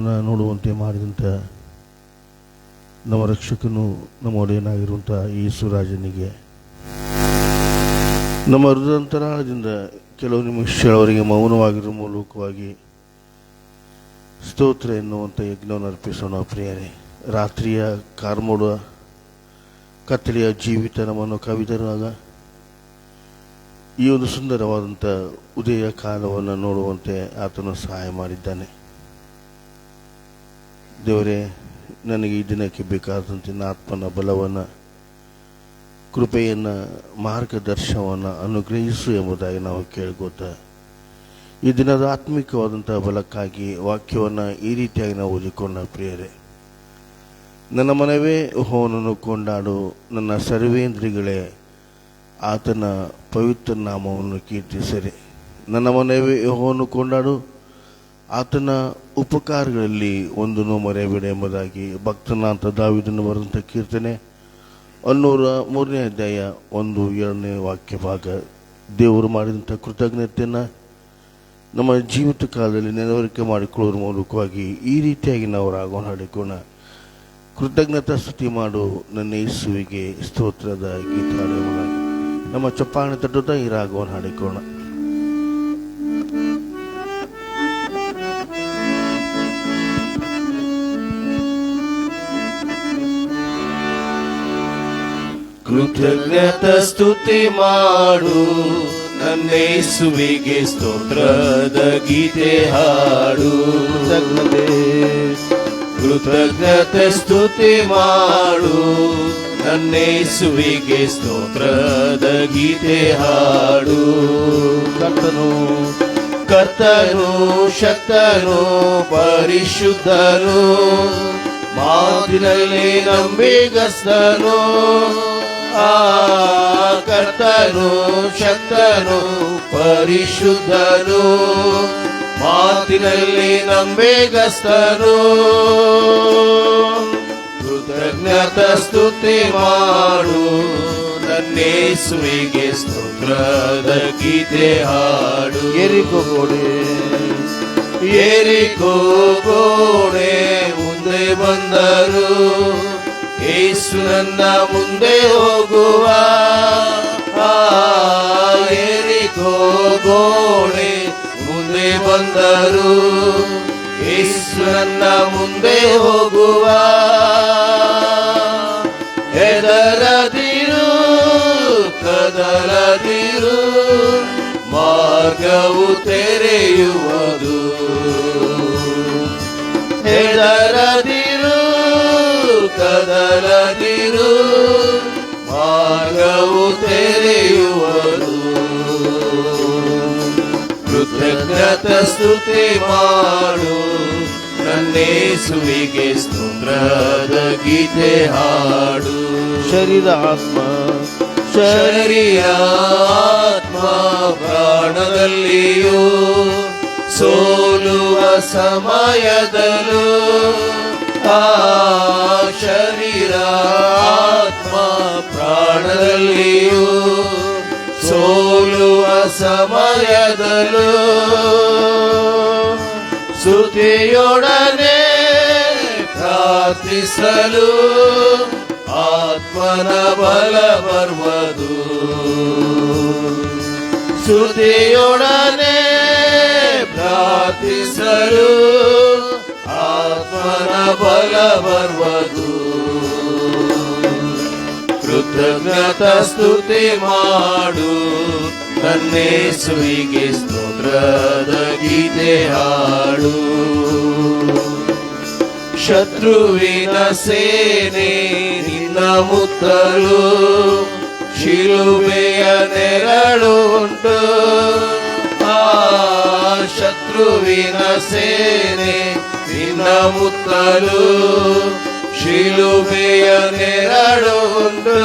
ನಮ್ಮನ್ನು ನೋಡುವಂತೆ ಮಾಡಿದಂಥ ನಮ್ಮ ರಕ್ಷಕನು ನಮ್ಮ ಒಡೆಯನಾಗಿರುವಂಥ ಯೇಸುರಾಜನಿಗೆ ನಮ್ಮ ಹೃದಯಾಂತರಾಳದಿಂದ ಕೆಲವು ನಿಮಿಷಗಳವರೆಗೆ ಮೌನವಾಗಿರುವ ಮೂಲಕವಾಗಿ ಸ್ತೋತ್ರ ಎನ್ನುವಂಥ ಯಜ್ಞವನ್ನು ಅರ್ಪಿಸೋಣ. ಪ್ರಿಯರೇ, ರಾತ್ರಿಯ ಕಾರ್ಮೋಡ ಕತ್ತಲೆಯ ಜೀವಿತ ನಮ್ಮನ್ನು ಕವಿದರಾಗ ಈ ಒಂದು ಸುಂದರವಾದಂಥ ಉದಯ ಕಾಲವನ್ನು ನೋಡುವಂತೆ ಆತನು ಸಹಾಯ ಮಾಡಿದ್ದಾನೆ. ದೇವರೇ, ನನಗೆ ಈ ದಿನಕ್ಕೆ ಬೇಕಾದಂಥ ಆತ್ಮನ ಬಲವನ್ನು, ಕೃಪೆಯನ್ನು, ಮಾರ್ಗದರ್ಶನವನ್ನು ಅನುಗ್ರಹಿಸು ಎಂಬುದಾಗಿ ನಾವು ಕೇಳ್ಕೋತಾ ಈ ದಿನದ ಆತ್ಮಿಕವಾದಂಥ ಬಲಕ್ಕಾಗಿ ವಾಕ್ಯವನ್ನು ಈ ರೀತಿಯಾಗಿ ನಾವು ಓದಿಕೊಂಡ. ಪ್ರಿಯರೇ, ನನ್ನ ಮನವೇ ಯೆಹೋವನನ್ನು ಕೊಂಡಾಡು, ನನ್ನ ಸರ್ವೇಂದ್ರಿಗಳೇ ಆತನ ಪವಿತ್ರ ನಾಮವನ್ನು ಕೀರ್ತಿಸಿರಿ. ನನ್ನ ಮನವೇ ಯೆಹೋವನನ್ನು ಕೊಂಡಾಡು, ಆತನ ಉಪಕಾರಗಳಲ್ಲಿ ಒಂದನ್ನು ಮರೆಯಬೇಡ ಎಂಬುದಾಗಿ ಭಕ್ತನಾಥ ದಾವೀದನು ಬರೆದಂಥ ಕೀರ್ತನೆ 103ನೇ ಅಧ್ಯಾಯ 1-2ನೇ ವಾಕ್ಯ ಭಾಗ. ದೇವರು ಮಾಡಿದಂಥ ಕೃತಜ್ಞತೆಯನ್ನು ನಮ್ಮ ಜೀವಿತ ಕಾಲದಲ್ಲಿ ನೆನವರಿಕೆ ಮಾಡಿಕೊಳ್ಳುವ ಮೂಲಕವಾಗಿ ಈ ರೀತಿಯಾಗಿ ನಾವು ರಾಗವನ್ನು ಹಾಡಿಕೋಣ. ಕೃತಜ್ಞತಾ ಸ್ತುತಿ ಮಾಡು ನನ್ನ ಯೇಸುವಿಗೆ ಸ್ತೋತ್ರದ ಗೀತ ಹಾಡುವ ನಮ್ಮ ಚಪ್ಪಾಳೆ ತಟ್ಟುತ್ತಾ ಈ ರಾಗವನ್ನು ಹಾಡಿಕೋಣ. ಕೃತಜ್ಞತಾ ಸ್ತುತಿ ಮಾಡು ನನ್ನ ಯೇಸುವಿಗೆ ಸ್ತೋತ್ರದ ಗೀತೆ ಹಾಡು. ಕೃತಜ್ಞತೆ ಸ್ತುತಿ ಮಾಡು ನನ್ನ ಯೇಸುವಿಗೆ ಸ್ತೋತ್ರದ ಗೀತೆ ಹಾಡು. ಕರ್ತನು ಶಕ್ತನು ಪರಿಶುದ್ಧನು, ಮಾತಿನಲ್ಲಿ ನಂಬಿಗಸ್ತನು. ಕರ್ತನು ಶಕ್ತನು ಪರಿಶುದ್ಧನು, ಮಾತಿನಲ್ಲಿ ನಂಬಿಗಸ್ತನು. ಕೃತಜ್ಞತಾ ಸ್ತುತಿ ಮಾಡು ನನ್ನ ಯೇಸುವಿಗೆ ಸ್ತೋತ್ರದ ಗೀತೆ ಹಾಡು. ಯೆರಿಕೋ ಗೋಡೆ ಮುಂದೆ ಬಂದರು, ಯೇಸು ನನ್ನ ಮುಂದೆ ಹೋಗುವ. ಯೆರಿಕೋ ಗೋಡೆ ಮುಂದೆ ಬಂದರು, ಯೇಸು ನನ್ನ ಮುಂದೆ ಹೋಗುವ. ಹೆದರದಿರು ಕದಲದಿರು, ಮಾರ್ಗವು ತೆರೆಯುವುದು. ಹೆದರದಿರು ಕದಲದಿರು, ಮಾರ್ಗವು ತೆರೆಯುವುದು. ಕೃತಜ್ಞತಾ ಸ್ತುತಿ ಮಾಡು ನನ್ನ ಯೇಸುವಿಗೆ ಸ್ತೋತ್ರದ ಗೀತೆ ಹಾಡು. ಶರೀರ ಆತ್ಮ ಪ್ರಾಣದಲ್ಲಿಯೂ ಸೋಲುವ ಸಮಯದಲ್ಲೂ, ಶರೀರ ಆತ್ಮ ಪ್ರಾಣದಲ್ಲಿಯೂ ಸೋಲುವ ಸಮಯದಲ್ಲೂ, ಸ್ತುತಿಯೊಡನೆ ಪ್ರಾರ್ಥಿಸಲು ಆತ್ಮನ ಬಲ ಬರುವುದು. ಸ್ತುತಿಯೊಡನೆ ಪ್ರಾರ್ಥಿಸಲು ಆತ್ಮನ ಬಲ ಬರುವುದು. ಕೃತಜ್ಞತಾ ಸ್ತುತಿ ಮಾಡು ನನ್ನ ಯೇಸುವಿಗೆ ಸ್ತೋತ್ರದ ಗೀತೆ ಹಾಡು. ಶತ್ರುವಿನ ಸೇನೆ ನಿನ್ನ ಮುತ್ತಲು, ಶಿಲುಬೆಯ ನೆರಳುಂಟು. ಶತ್ರುವಿನ ಸೇನೆ ನಿನ್ನ ಮುತ್ತಲು, ಶಿಲುಬೆಯ ನೆರಳುಂಟು.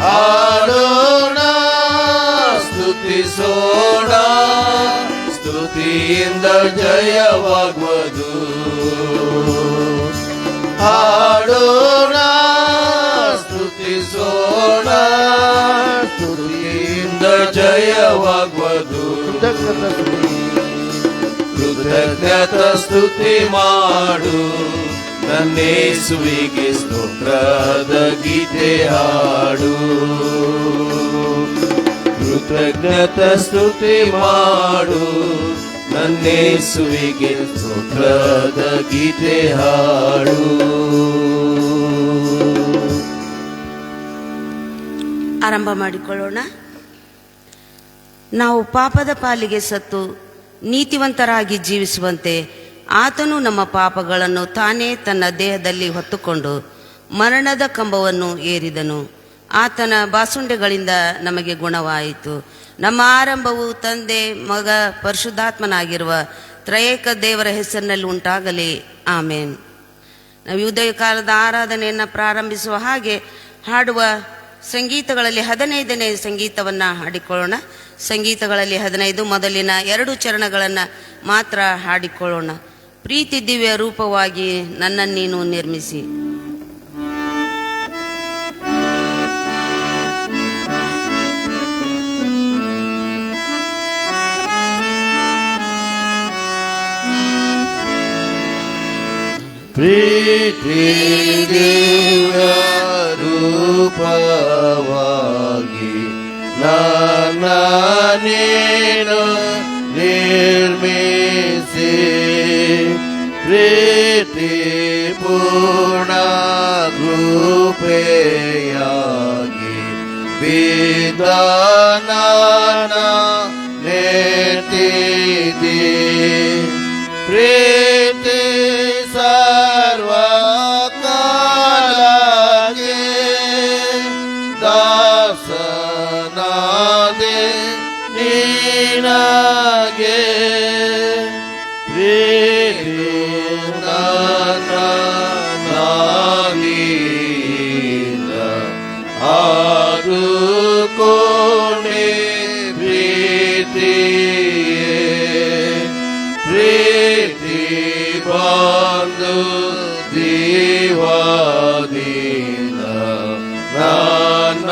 ಹಾಡೋಣ ಸ್ತುತಿಸೋಣ, ಸ್ತುತಿಯಿಂದ ಜಯವಾಗುವುದು. ಹಾಡೋಣ ಸ್ತುತಿಸೋಣ, ಸ್ತುತಿಯಿಂದ ಜಯವಾಗುವುದು. ಕೃತಜ್ಞತ ಸ್ತುತಿ ಮಾಡು, ನನ್ನೇಸುವಿಗೆ ಸ್ತೋತ್ರದ ಗೀತೆ ಹಾಡು. ಕೃತಜ್ಞತ ಸ್ತುತಿ ಮಾಡು, ನನ್ನೇಸುವಿಗೆ ಸ್ತೋತ್ರದ ಗೀತೆ ಹಾಡು. ಆರಂಭ ಮಾಡಿಕೊಳ್ಳೋಣ. ನಾವು ಪಾಪದ ಪಾಲಿಗೆ ಸತ್ತು ನೀತಿವಂತರಾಗಿ ಜೀವಿಸುವಂತೆ ಆತನು ನಮ್ಮ ಪಾಪಗಳನ್ನು ತಾನೇ ತನ್ನ ದೇಹದಲ್ಲಿ ಹೊತ್ತುಕೊಂಡು ಮರಣದ ಕಂಬವನ್ನು ಏರಿದನು. ಆತನ ಬಾಸುಂಡೆಗಳಿಂದ ನಮಗೆ ಗುಣವಾಯಿತು. ನಮ್ಮ ಆರಂಭವು ತಂದೆ, ಮಗ, ಪರಿಶುದ್ಧಾತ್ಮನಾಗಿರುವ ತ್ರಯೇಕ ದೇವರ ಹೆಸರಿನಲ್ಲಿ ಉಂಟಾಗಲಿ. ಆಮೇನ್. ನಾವು ಉದಯ ಕಾಲದ ಆರಾಧನೆಯನ್ನು ಪ್ರಾರಂಭಿಸುವ ಹಾಗೆ ಹಾಡುವ ಸಂಗೀತಗಳಲ್ಲಿ 15ನೇ ಸಂಗೀತವನ್ನು ಹಾಡಿಕೊಳ್ಳೋಣ. ಸಂಗೀತಗಳಲ್ಲಿ 15 ಮೊದಲಿನ 2 ಚರಣಗಳನ್ನು ಮಾತ್ರ ಹಾಡಿಕೊಳ್ಳೋಣ. ಪ್ರೀತಿ ದಿವ್ಯ ರೂಪವಾಗಿ ನನ್ನನ್ನೀನು ನಿರ್ಮಿಸಿ. ಪ್ರೀತಿ ದಿವ್ಯ ರೂಪವಾಗಿ ನನ್ನನ್ನೇನು ನಿರ್ಮಿಸಿ, ಪ್ರೀತಿ ಪೂರ್ಣ ಕೃಪೆಯಾಗಿ ವಿಧಾನ ನೆತ್ತಿದಿ. ಪ್ರೀತಿ ಸರ್ವಕಾಲಕ್ಕೆ ದಾಸನಾದೆ ನೀನಾಗೆ. ಪ್ರೀತಿ ನನ್ನನಾಗೀಗ ಆದುಕೊಂಡೆ ಪ್ರೀತಿಯೇ. ಪ್ರೀತಿ ಬಂದು ದೀವಾದೀನ ನನ್ನ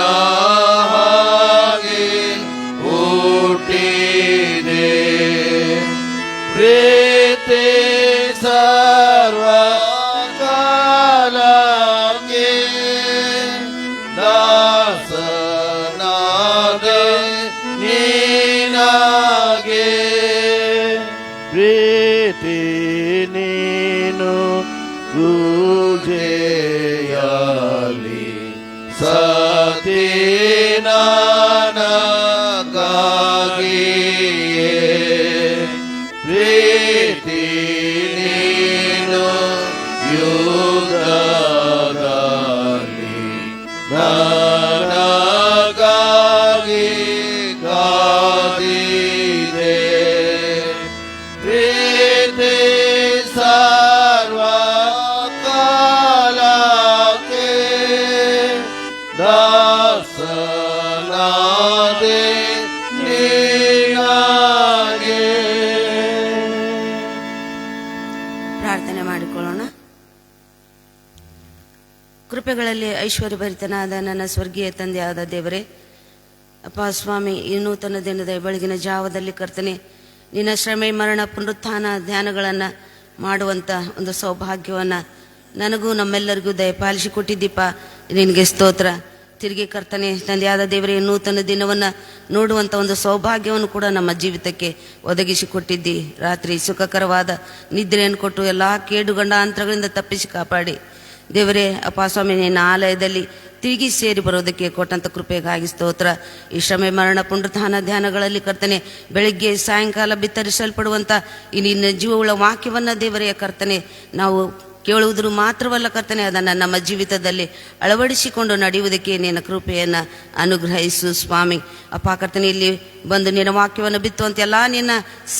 ಹಾಗೆ ಹುಟ್ಟಿದೆ. ಪ್ರೀತಿ ಸರ್ವಕಾಲಕ್ಕೆ ದಾಸನಾದೆ ನೀನಾಗೆ. ಪ್ರೀತಿ ನೀನು ಪೂಜೆಯಾಲಿ ಸತೀನಾನಗಾಗಿಯೇ. ಪ್ರೀತಿ ನೀನು ಯುಗದಲ್ಲಿ ನನಗಾಗಿ ಕಾದಿದೆ. ಪ್ರೀತಿ ಸರ್ವಕಾಲಕ್ಕೆ ದಾಸನಾದೆ ನೀನಾಗೆ. ಪ್ರಾರ್ಥನೆ ಮಾಡಿಕೊಳ್ಳೋಣ. ಕೃಪೆಗಳಲ್ಲಿ ಐಶ್ವರ್ಯಭರಿತನಾದ ನನ್ನ ಸ್ವರ್ಗೀಯ ತಂದೆಯಾದ ದೇವರೇ, ಅಪ್ಪ ಸ್ವಾಮಿ, ಈ ನೂತನ ದಿನದ ಬೆಳಗಿನ ಜಾವದಲ್ಲಿ ಕರ್ತನೆ ನಿನ್ನ ಶ್ರಮೆ, ಮರಣ, ಪುನರುತ್ಥಾನ ಧ್ಯಾನಗಳನ್ನು ಮಾಡುವಂಥ ಒಂದು ಸೌಭಾಗ್ಯವನ್ನು ನನಗೂ ನಮ್ಮೆಲ್ಲರಿಗೂ ದಯಪಾಲಿಸಿಕೊಟ್ಟಿದ್ದೀಪ. ನಿನಗೆ ಸ್ತೋತ್ರ. ತಿರುಗಿ ಕರ್ತನೆ ತಂದೆಯಾದ ದೇವರೇ, ನೂತನ ದಿನವನ್ನು ನೋಡುವಂಥ ಒಂದು ಸೌಭಾಗ್ಯವನ್ನು ಕೂಡ ನಮ್ಮ ಜೀವಿತಕ್ಕೆ ಒದಗಿಸಿಕೊಟ್ಟಿದ್ದಿ. ರಾತ್ರಿ ಸುಖಕರವಾದ ನಿದ್ರೆಯನ್ನು ಕೊಟ್ಟು ಎಲ್ಲ ಕೇಡುಗಂಡಾಂತರಗಳಿಂದ ತಪ್ಪಿಸಿ ಕಾಪಾಡಿ ದೇವರೇ, ಅಪ್ಪ ಸ್ವಾಮಿ, ನಿನ್ನ ಆಲಯದಲ್ಲಿ ತಿರುಗಿ ಸೇರಿ ಬರೋದಕ್ಕೆ ಕೊಟ್ಟಂಥ ಕೃಪೆಗಾಗಿ ಸ್ತೋತ್ರ. ಈ ಶ್ರಮೆ, ಮರಣ, ಪುನರುತ್ಥಾನ ಧ್ಯಾನಗಳಲ್ಲಿ ಕರ್ತನೆ ಬೆಳಗ್ಗೆ ಸಾಯಂಕಾಲ ಬಿತ್ತರಿಸಲ್ಪಡುವಂಥ ಈ ನಿನ್ನ ಜೀವವುಳ್ಳ ವಾಕ್ಯವನ್ನು ದೇವರೇ ಕರ್ತನೆ ನಾವು ಕೇಳುವುದ್ರು ಮಾತ್ರವಲ್ಲ ಕರ್ತನೆ, ಅದನ್ನು ನಮ್ಮ ಜೀವಿತದಲ್ಲಿ ಅಳವಡಿಸಿಕೊಂಡು ನಡೆಯುವುದಕ್ಕೆ ನಿನ್ನ ಕೃಪೆಯನ್ನು ಅನುಗ್ರಹಿಸು ಸ್ವಾಮಿ. ಅಪ್ಪ ಕರ್ತನೆ, ಇಲ್ಲಿ ಬಂದು ನಿನ್ನ ವಾಕ್ಯವನ್ನು ಬಿತ್ತುವಂತೆ ಎಲ್ಲ ನಿನ್ನ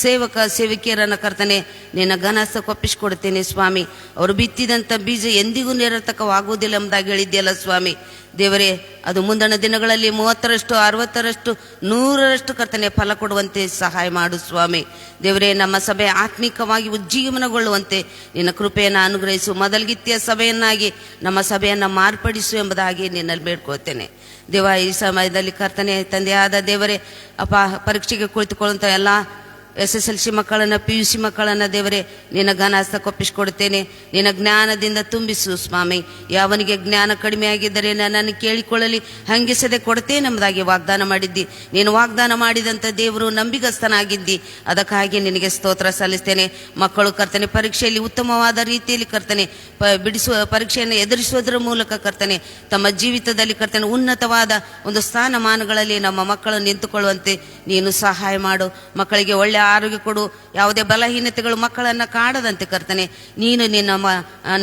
ಸೇವಕ ಸೇವಕಿಯರನ್ನು ಕರ್ತನೆ ನಿನ್ನ ಘನಸ್ಥಕ್ಕೆ ಒಪ್ಪಿಸಿಕೊಡ್ತೇನೆ ಸ್ವಾಮಿ. ಅವರು ಬಿತ್ತಿದಂಥ ಬೀಜ ಎಂದಿಗೂ ನಿರರ್ಥಕವಾಗುವುದಿಲ್ಲ ಎಂಬುದಾಗಿ ಹೇಳಿದ್ಯಲ್ಲ ಸ್ವಾಮಿ. ದೇವರೇ, ಅದು ಮುಂದಣ ದಿನಗಳಲ್ಲಿ 30ರಷ್ಟು 60ರಷ್ಟು 100ರಷ್ಟು ಕರ್ತನೆ ಫಲ ಕೊಡುವಂತೆ ಸಹಾಯ ಮಾಡು ಸ್ವಾಮಿ. ದೇವರೇ, ನಮ್ಮ ಸಭೆ ಆತ್ಮಿಕವಾಗಿ ಉಜ್ಜೀವನಗೊಳ್ಳುವಂತೆ ನಿನ್ನ ಕೃಪೆಯನ್ನು ಅನುಗ್ರಹಿಸು. ಮೊದಲ್ಗಿತ್ತಿಯ ಸಭೆಯನ್ನಾಗಿ ನಮ್ಮ ಸಭೆಯನ್ನು ಮಾರ್ಪಡಿಸು ಎಂಬುದಾಗಿ ನಿನ್ನಲ್ಲಿ ಬೇಡ್ಕೊಳ್ತೇನೆ ದೇವ. ಈ ಸಮಯದಲ್ಲಿ ಕರ್ತನೆ ತಂದೆಯಾದ ದೇವರೇ, ಅಪ್ಪ ಪರೀಕ್ಷೆಗೆ ಕುಳಿತುಕೊಳ್ಳುವಂಥ ಎಲ್ಲ SSLC ಮಕ್ಕಳನ್ನು, PUC ಮಕ್ಕಳನ್ನು ದೇವರೇ ನಿನ್ನ ಘನಹಸ್ತಕ್ಕೆ ಒಪ್ಪಿಸಿಕೊಡುತ್ತೇನೆ. ನಿನ್ನ ಜ್ಞಾನದಿಂದ ತುಂಬಿಸು ಸ್ವಾಮಿ. ಯಾವನಿಗೆ ಜ್ಞಾನ ಕಡಿಮೆ ಆಗಿದ್ದರೆ ನನ್ನನ್ನು ಕೇಳಿಕೊಳ್ಳಲಿ, ಹಂಗಿಸದೆ ಕೊಡುತ್ತೇನೆ ಎಂಬುದಾಗಿ ವಾಗ್ದಾನ ಮಾಡಿದ್ದಿ. ನೀನು ವಾಗ್ದಾನ ಮಾಡಿದಂಥ ದೇವರು ನಂಬಿಗಸ್ತನಾಗಿದ್ದಿ. ಅದಕ್ಕಾಗಿ ನಿನಗೆ ಸ್ತೋತ್ರ ಸಲ್ಲಿಸ್ತೇನೆ. ಮಕ್ಕಳು ಕರ್ತನೆ ಪರೀಕ್ಷೆಯಲ್ಲಿ ಉತ್ತಮವಾದ ರೀತಿಯಲ್ಲಿ ಕರ್ತನೆ ಪರೀಕ್ಷೆಯನ್ನು ಎದುರಿಸುವುದರ ಮೂಲಕ ಕರ್ತನೆ ತಮ್ಮ ಜೀವಿತದಲ್ಲಿ ಕರ್ತನೆ ಉನ್ನತವಾದ ಒಂದು ಸ್ಥಾನಮಾನಗಳಲ್ಲಿ ನಮ್ಮ ಮಕ್ಕಳು ನಿಂತುಕೊಳ್ಳುವಂತೆ ನೀನು ಸಹಾಯ ಮಾಡು. ಮಕ್ಕಳಿಗೆ ಒಳ್ಳೆಯ ಆರೋಗ್ಯ ಕೊಡು. ಯಾವುದೇ ಬಲಹೀನತೆಗಳು ಮಕ್ಕಳನ್ನು ಕಾಡದಂತೆ ಕರ್ತನೆ ನೀನು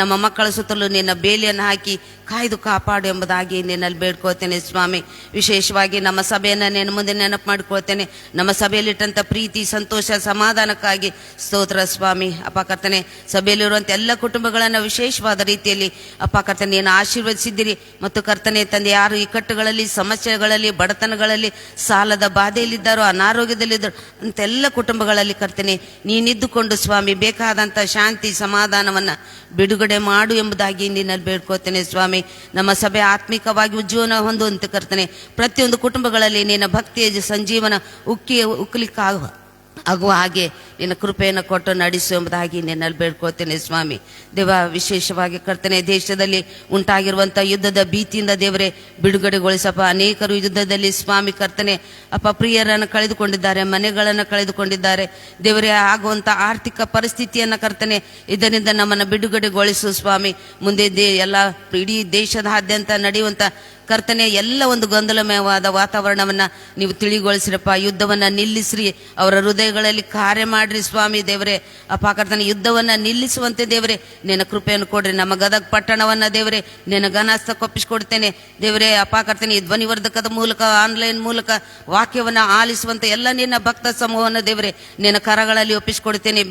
ನಮ್ಮ ಮಕ್ಕಳ ಸುತ್ತಲೂ ನಿನ್ನ ಬೇಲಿಯನ್ನು ಹಾಕಿ ಕಾಯ್ದು ಕಾಪಾಡು ಎಂಬುದಾಗಿ ನಿನ್ನಲ್ಲಿ ಬೇಡ್ಕೊಳ್ತೇನೆ ಸ್ವಾಮಿ. ವಿಶೇಷವಾಗಿ ನಮ್ಮ ಸಭೆಯನ್ನು ನಿನ್ನ ಮುಂದೆ ನೆನಪು ಮಾಡಿಕೊಳ್ತೇನೆ. ನಮ್ಮ ಸಭೆಯಲ್ಲಿಟ್ಟಂಥ ಪ್ರೀತಿ, ಸಂತೋಷ, ಸಮಾಧಾನಕ್ಕಾಗಿ ಸ್ತೋತ್ರ ಸ್ವಾಮಿ. ಅಪ್ಪ ಕರ್ತನೆ ಸಭೆಯಲ್ಲಿರುವಂಥ ಎಲ್ಲ ಕುಟುಂಬಗಳನ್ನು ವಿಶೇಷವಾದ ರೀತಿಯಲ್ಲಿ ಅಪ್ಪ ಕರ್ತನೆ ನೀನು ಆಶೀರ್ವದಿಸಿದ್ದೀರಿ. ಮತ್ತು ಕರ್ತನೆ ತಂದೆ ಯಾರು ಇಕ್ಕಟ್ಟುಗಳಲ್ಲಿ, ಸಮಸ್ಯೆಗಳಲ್ಲಿ, ಬಡತನಗಳಲ್ಲಿ, ಸಾಲದ ಬಾಧೆಯಲ್ಲಿದ್ದಾರೋ, ಅನಾರೋಗ್ಯದಲ್ಲಿದ್ದಾರೋ ಅಂತೆಲ್ಲ ಕುಟುಂಬಗಳಲ್ಲಿ ಕರ್ತನೆ ನೀನಿದ್ದುಕೊಂಡು ಸ್ವಾಮಿ ಬೇಕಾದಂಥ ಶಾಂತಿ ಸಮಾಧಾನವನ್ನು ಬಿಡುಗಡೆ ಮಾಡು ಎಂಬುದಾಗಿ ನಿನ್ನಲ್ಲಿ ಬೇಡ್ಕೋತೇನೆ ಸ್ವಾಮಿ. ನಮ್ಮ ಸಭೆ ಆತ್ಮಿಕವಾಗಿ ಉಜ್ಜೀವನ ಹೊಂದುವಂತೆ ಕರ್ತನೆ ಪ್ರತಿಯೊಂದು ಕುಟುಂಬಗಳಲ್ಲಿ ನಿನ್ನ ಭಕ್ತಿಯ ಸಂಜೀವನ ಆಗುವ ಹಾಗೆ ನಿನ್ನ ಕೃಪೆಯನ್ನು ಕೊಟ್ಟು ನಡೆಸು ಎಂಬುದಾಗಿ ನಿನ್ನಲ್ಲಿ ಬೇಡ್ಕೊಳ್ತೇನೆ ಸ್ವಾಮಿ. ದೇವ ವಿಶೇಷವಾಗಿ ಕರ್ತನೆ ದೇಶದಲ್ಲಿ ಉಂಟಾಗಿರುವಂಥ ಯುದ್ಧದ ಭೀತಿಯಿಂದ ದೇವರೇ ಬಿಡುಗಡೆಗೊಳಿಸಪ್ಪ. ಅನೇಕರು ಯುದ್ಧದಲ್ಲಿ ಸ್ವಾಮಿ ಕರ್ತನೆ ಅಪ್ಪ ಪ್ರಿಯರನ್ನು ಕಳೆದುಕೊಂಡಿದ್ದಾರೆ, ಮನೆಗಳನ್ನು ಕಳೆದುಕೊಂಡಿದ್ದಾರೆ. ದೇವರೇ ಆಗುವಂಥ ಆರ್ಥಿಕ ಪರಿಸ್ಥಿತಿಯನ್ನು ಕರ್ತನೆ ಇದರಿಂದ ನಮ್ಮನ್ನು ಬಿಡುಗಡೆಗೊಳಿಸು ಸ್ವಾಮಿ. ಮುಂದೆ ಎಲ್ಲ ಇಡೀ ದೇಶದಾದ್ಯಂತ ನಡೆಯುವಂಥ ಕರ್ತನೆ ಎಲ್ಲ ಒಂದು ಗೊಂದಲಮಯವಾದ ವಾತಾವರಣವನ್ನು ನೀವು ತಿಳಿಗೊಳಿಸ್ರಪ್ಪ. ಯುದ್ಧವನ್ನು ನಿಲ್ಲಿಸ್ರಿ, ಅವರ ಹೃದಯಗಳಲ್ಲಿ ಕಾರ್ಯ ಮಾಡ್ರಿ ಸ್ವಾಮಿ. ದೇವರೇ ಅಪ್ಪ ಕರ್ತನೆ ಯುದ್ಧವನ್ನು ನಿಲ್ಲಿಸುವಂತೆ ದೇವರೇ ನಿನ್ನ ಕೃಪೆಯನ್ನು ಕೊಡ್ರಿ. ನಮ್ಮ ಗದಗ ಪಟ್ಟಣವನ್ನು ದೇವರೇ ನಿನ್ನ ಘನಹಸ್ತಕ್ಕೆ ಒಪ್ಪಿಸಿಕೊಡ್ತೇನೆ ದೇವರೇ. ಅಪ್ಪ ಕರ್ತನೆ ಈ ಧ್ವನಿವರ್ಧಕದ ಮೂಲಕ, ಆನ್ಲೈನ್ ಮೂಲಕ ವಾಕ್ಯವನ್ನು ಆಲಿಸುವಂತೆ ಎಲ್ಲ ನಿನ್ನ ಭಕ್ತ ಸಮೂಹವನ್ನು ದೇವರೇ ನಿನ್ನ ಕರಗಳಲ್ಲಿ ಒಪ್ಪಿಸಿಕೊಡ್ತೇನೆ.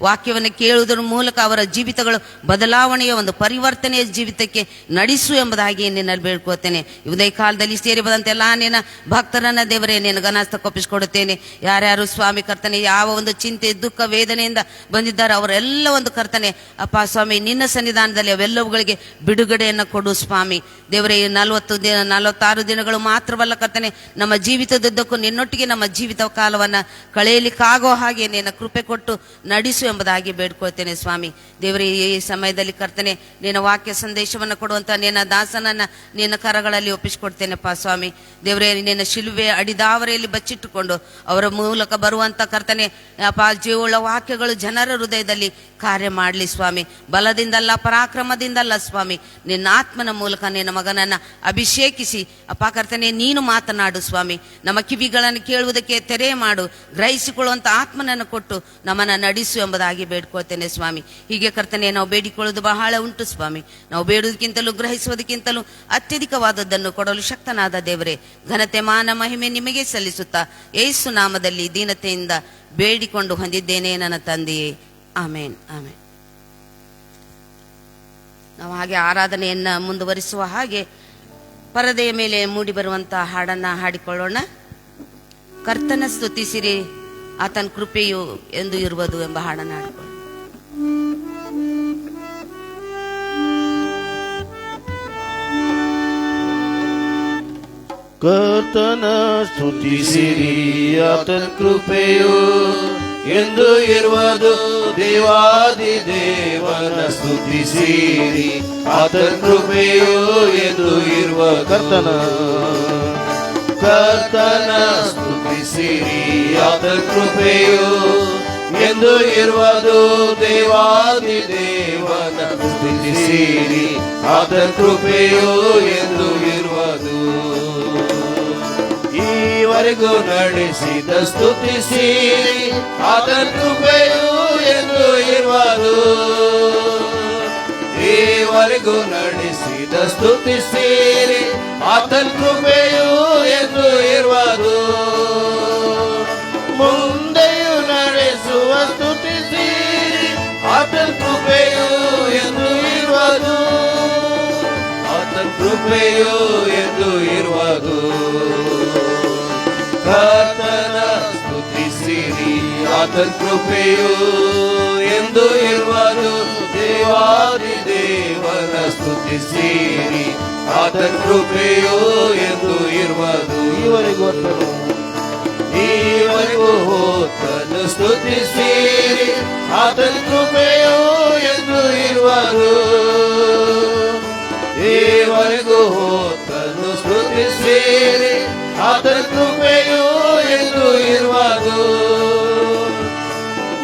ವಾಕ್ಯವನ್ನು ಕೇಳುವುದರ ಮೂಲಕ ಅವರ ಜೀವಿತಗಳು ಬದಲಾವಣೆಯ ಒಂದು ಪರಿವರ್ತನೆಯ ಜೀವಿತಕ್ಕೆ ನಡೆಸು ಎಂಬುದಾಗಿ ನಿನ್ನಲ್ಲಿ ಬೇಡ್ಕೋತೇನೆ. ಇದೇ ಕಾಲದಲ್ಲಿ ಸೇರಿ ಬಂದಂತೆ ಎಲ್ಲ ನಿನ್ನ ಭಕ್ತರನ್ನ ದೇವರೇ ನಿನ್ನ ಘನಹಸ್ತಕ್ಕೆ ಒಪ್ಪಿಸಿಕೊಡುತ್ತೇನೆ. ಯಾರ್ಯಾರು ಸ್ವಾಮಿ ಕರ್ತನೆ ಯಾವ ಒಂದು ಚಿಂತೆ, ದುಃಖ, ವೇದನೆಯಿಂದ ಬಂದಿದ್ದಾರೆ ಅವರೆಲ್ಲ ಒಂದು ಕರ್ತನೆ ಅಪ್ಪ ಸ್ವಾಮಿ ನಿನ್ನ ಸನ್ನಿಧಾನದಲ್ಲಿ ಅವೆಲ್ಲವುಗಳಿಗೆ ಬಿಡುಗಡೆಯನ್ನು ಕೊಡು ಸ್ವಾಮಿ. ದೇವರೇ 46 ದಿನಗಳು ಮಾತ್ರವಲ್ಲ ಕರ್ತನೆ ನಮ್ಮ ಜೀವಿತದುದ್ದಕ್ಕೂ ನಿನ್ನೊಟ್ಟಿಗೆ ನಮ್ಮ ಜೀವಿತ ಕಾಲವನ್ನು ಕಳೆಯಲಿಕ್ಕಾಗೋ ಹಾಗೆ ನಿನ್ನ ಕೃಪೆ ಕೊಟ್ಟು ನಡೆಸು ಎಂಬುದಾಗಿ ಬೇಡ್ಕೊಳ್ತೇನೆ ಸ್ವಾಮಿ. ದೇವರೇ ಈ ಸಮಯದಲ್ಲಿ ಕರ್ತನೆ ನಿನ್ನ ವಾಕ್ಯ ಸಂದೇಶವನ್ನು ಕೊಡುವಂಥ ನಿನ್ನ ದಾಸನನ್ನ ನಿನ್ನ ಕರಗಳಲ್ಲಿ ಒಪ್ಪಿಸಿಕೊಡ್ತೇನೆಪ್ಪ ಸ್ವಾಮಿ. ದೇವರೇ ನಿನ್ನ ಶಿಲುವೆ ಅಡಿದಾವರೆಯಲ್ಲಿ ಬಚ್ಚಿಟ್ಟುಕೊಂಡು ಅವರ ಮೂಲಕ ಬರುವಂಥ ಕರ್ತನೆ ಅಪ್ಪ ಜೀವವುಳ್ಳ ವಾಕ್ಯಗಳು ಜನರ ಹೃದಯದಲ್ಲಿ ಕಾರ್ಯ ಮಾಡಲಿ ಸ್ವಾಮಿ. ಬಲದಿಂದಲ್ಲ, ಪರಾಕ್ರಮದಿಂದಲ್ಲ ಸ್ವಾಮಿ, ನಿನ್ನ ಆತ್ಮನ ಮೂಲಕ ನಿನ್ನ ಮಗನನ್ನು ಅಭಿಷೇಕಿಸಿ ಅಪ್ಪ ಕರ್ತನೆ ನೀನು ಮಾತನಾಡು ಸ್ವಾಮಿ. ನಮ್ಮ ಕಿವಿಗಳನ್ನು ಕೇಳುವುದಕ್ಕೆ ತೆರೆ ಮಾಡು, ಗ್ರಹಿಸಿಕೊಳ್ಳುವಂಥ ಆತ್ಮನನ್ನು ಕೊಟ್ಟು ನಮ್ಮನ್ನು ನಡೆಸು ಎಂಬುದಾಗಿ ಬೇಡ್ಕೊಳ್ತೇನೆ ಸ್ವಾಮಿ. ಹೀಗೆ ಕರ್ತನೆ ನಾವು ಬೇಡಿಕೊಳ್ಳುವುದು ಬಹಳ ಉಂಟು ಸ್ವಾಮಿ. ನಾವು ಬೇಡುವುದಕ್ಕಿಂತಲೂ ಗ್ರಹಿಸುವುದಕ್ಕಿಂತಲೂ ಅತ್ಯಧಿಕವಾದದ್ದನ್ನು ಕೊಡಲು ಶಕ್ತನಾದ ದೇವರೇ, ಘನತೆ, ಮಾನ, ಮಹಿಮೆ ನಿಮಗೆ ಸಲ್ಲಿಸುತ್ತಾ ಯೇಸು ನಾಮದಲ್ಲಿ ದೀನತೆಯಿಂದ ಬೇಡಿಕೊಂಡು ಹೊಂದಿದ್ದೇನೆ ನನ್ನ ತಂದೆಯೇ, ಆಮೇನ್ ಆಮೇನ್. ನಾವು ಹಾಗೆ ಆರಾಧನೆಯನ್ನು ಮುಂದುವರಿಸುವ ಹಾಗೆ ಪರದೆಯ ಮೇಲೆ ಮೂಡಿ ಬರುವಂತಹ ಹಾಡನ್ನ ಹಾಡಿಕೊಳ್ಳೋಣ. ಕರ್ತನ ಸ್ತುತಿಸಿರಿ, ಆತನ ಕೃಪೆಯು ಎಂದು ಇರುವುದು ಎಂಬ ಹಾಡನ್ನು ಹಾಡಿಕೊಳ್ಳೋಣ. ಕರ್ತನ ಸ್ತುತಿಸಿರಿ, ಆತನ ಕೃಪೆಯು ಎಂದು ಇರುವುದು, ದೇವಾದಿ ದೇವನ ಸ್ತುತಿಸಿರಿ, ಆತನ ಕೃಪೆಯು ಎಂದು ಇರುವ ಕರ್ತನ ಸ್ತುತಿಸಿರಿ, ಆತನ ಕೃಪೆಯು ಎಂದು ಇರುವುದು, ದೇವಾದಿ ದೇವನ ಸ್ತುತಿಸಿರಿ, ಆತನ ಕೃಪೆಯು ಎಂದು ಇರುವುದು. ಈವರೆಗೂ ನಡೆಸಿದ ಸ್ತುತಿಸಿರಿ, ಆತನ ಕೃಪೆಯು ಎಂದು ಇರುವುದು. ಈವರೆಗೂ ನಡೆಸಿದ ಸ್ತುತಿಸಿರಿ, ಆತನ ಕೃಪೆಯು ಎಂದು ಇರುವುದು. ಮುಂದೆಯೂ ನಡೆಸುವ ಸ್ತುತಿಸಿರಿ, ಆತನ ಕೃಪೆಯು ಎಂದು ಇರುವುದು. ಆತನ ಕೃಪೆಯು ಎಂದು ಇರುವುದು. ಕರ್ತನ ಸ್ತುತಿಸಿರಿ, ಆತನ ಕೃಪೆಯು ಎಂದು ಇರುವುದು, ದೇವಾದಿ ದೇವನ ಸ್ತುತಿಸಿರಿ, ಆತನ ಕೃಪೆಯು ಎಂದು ಇರುವುದು. ಈವರೆಗೂ ಹೋತನು ಸ್ತುತಿಸಿರಿ, ಆತನ ಕೃಪೆಯು ಎಂದು ಇರುವುದು. ಈವರೆಗೂ ಹೋತನು ಸ್ತುತಿಸಿರಿ, ಆತನ ಕೃಪೆಯು ಎಂದು ಇರುವುದು.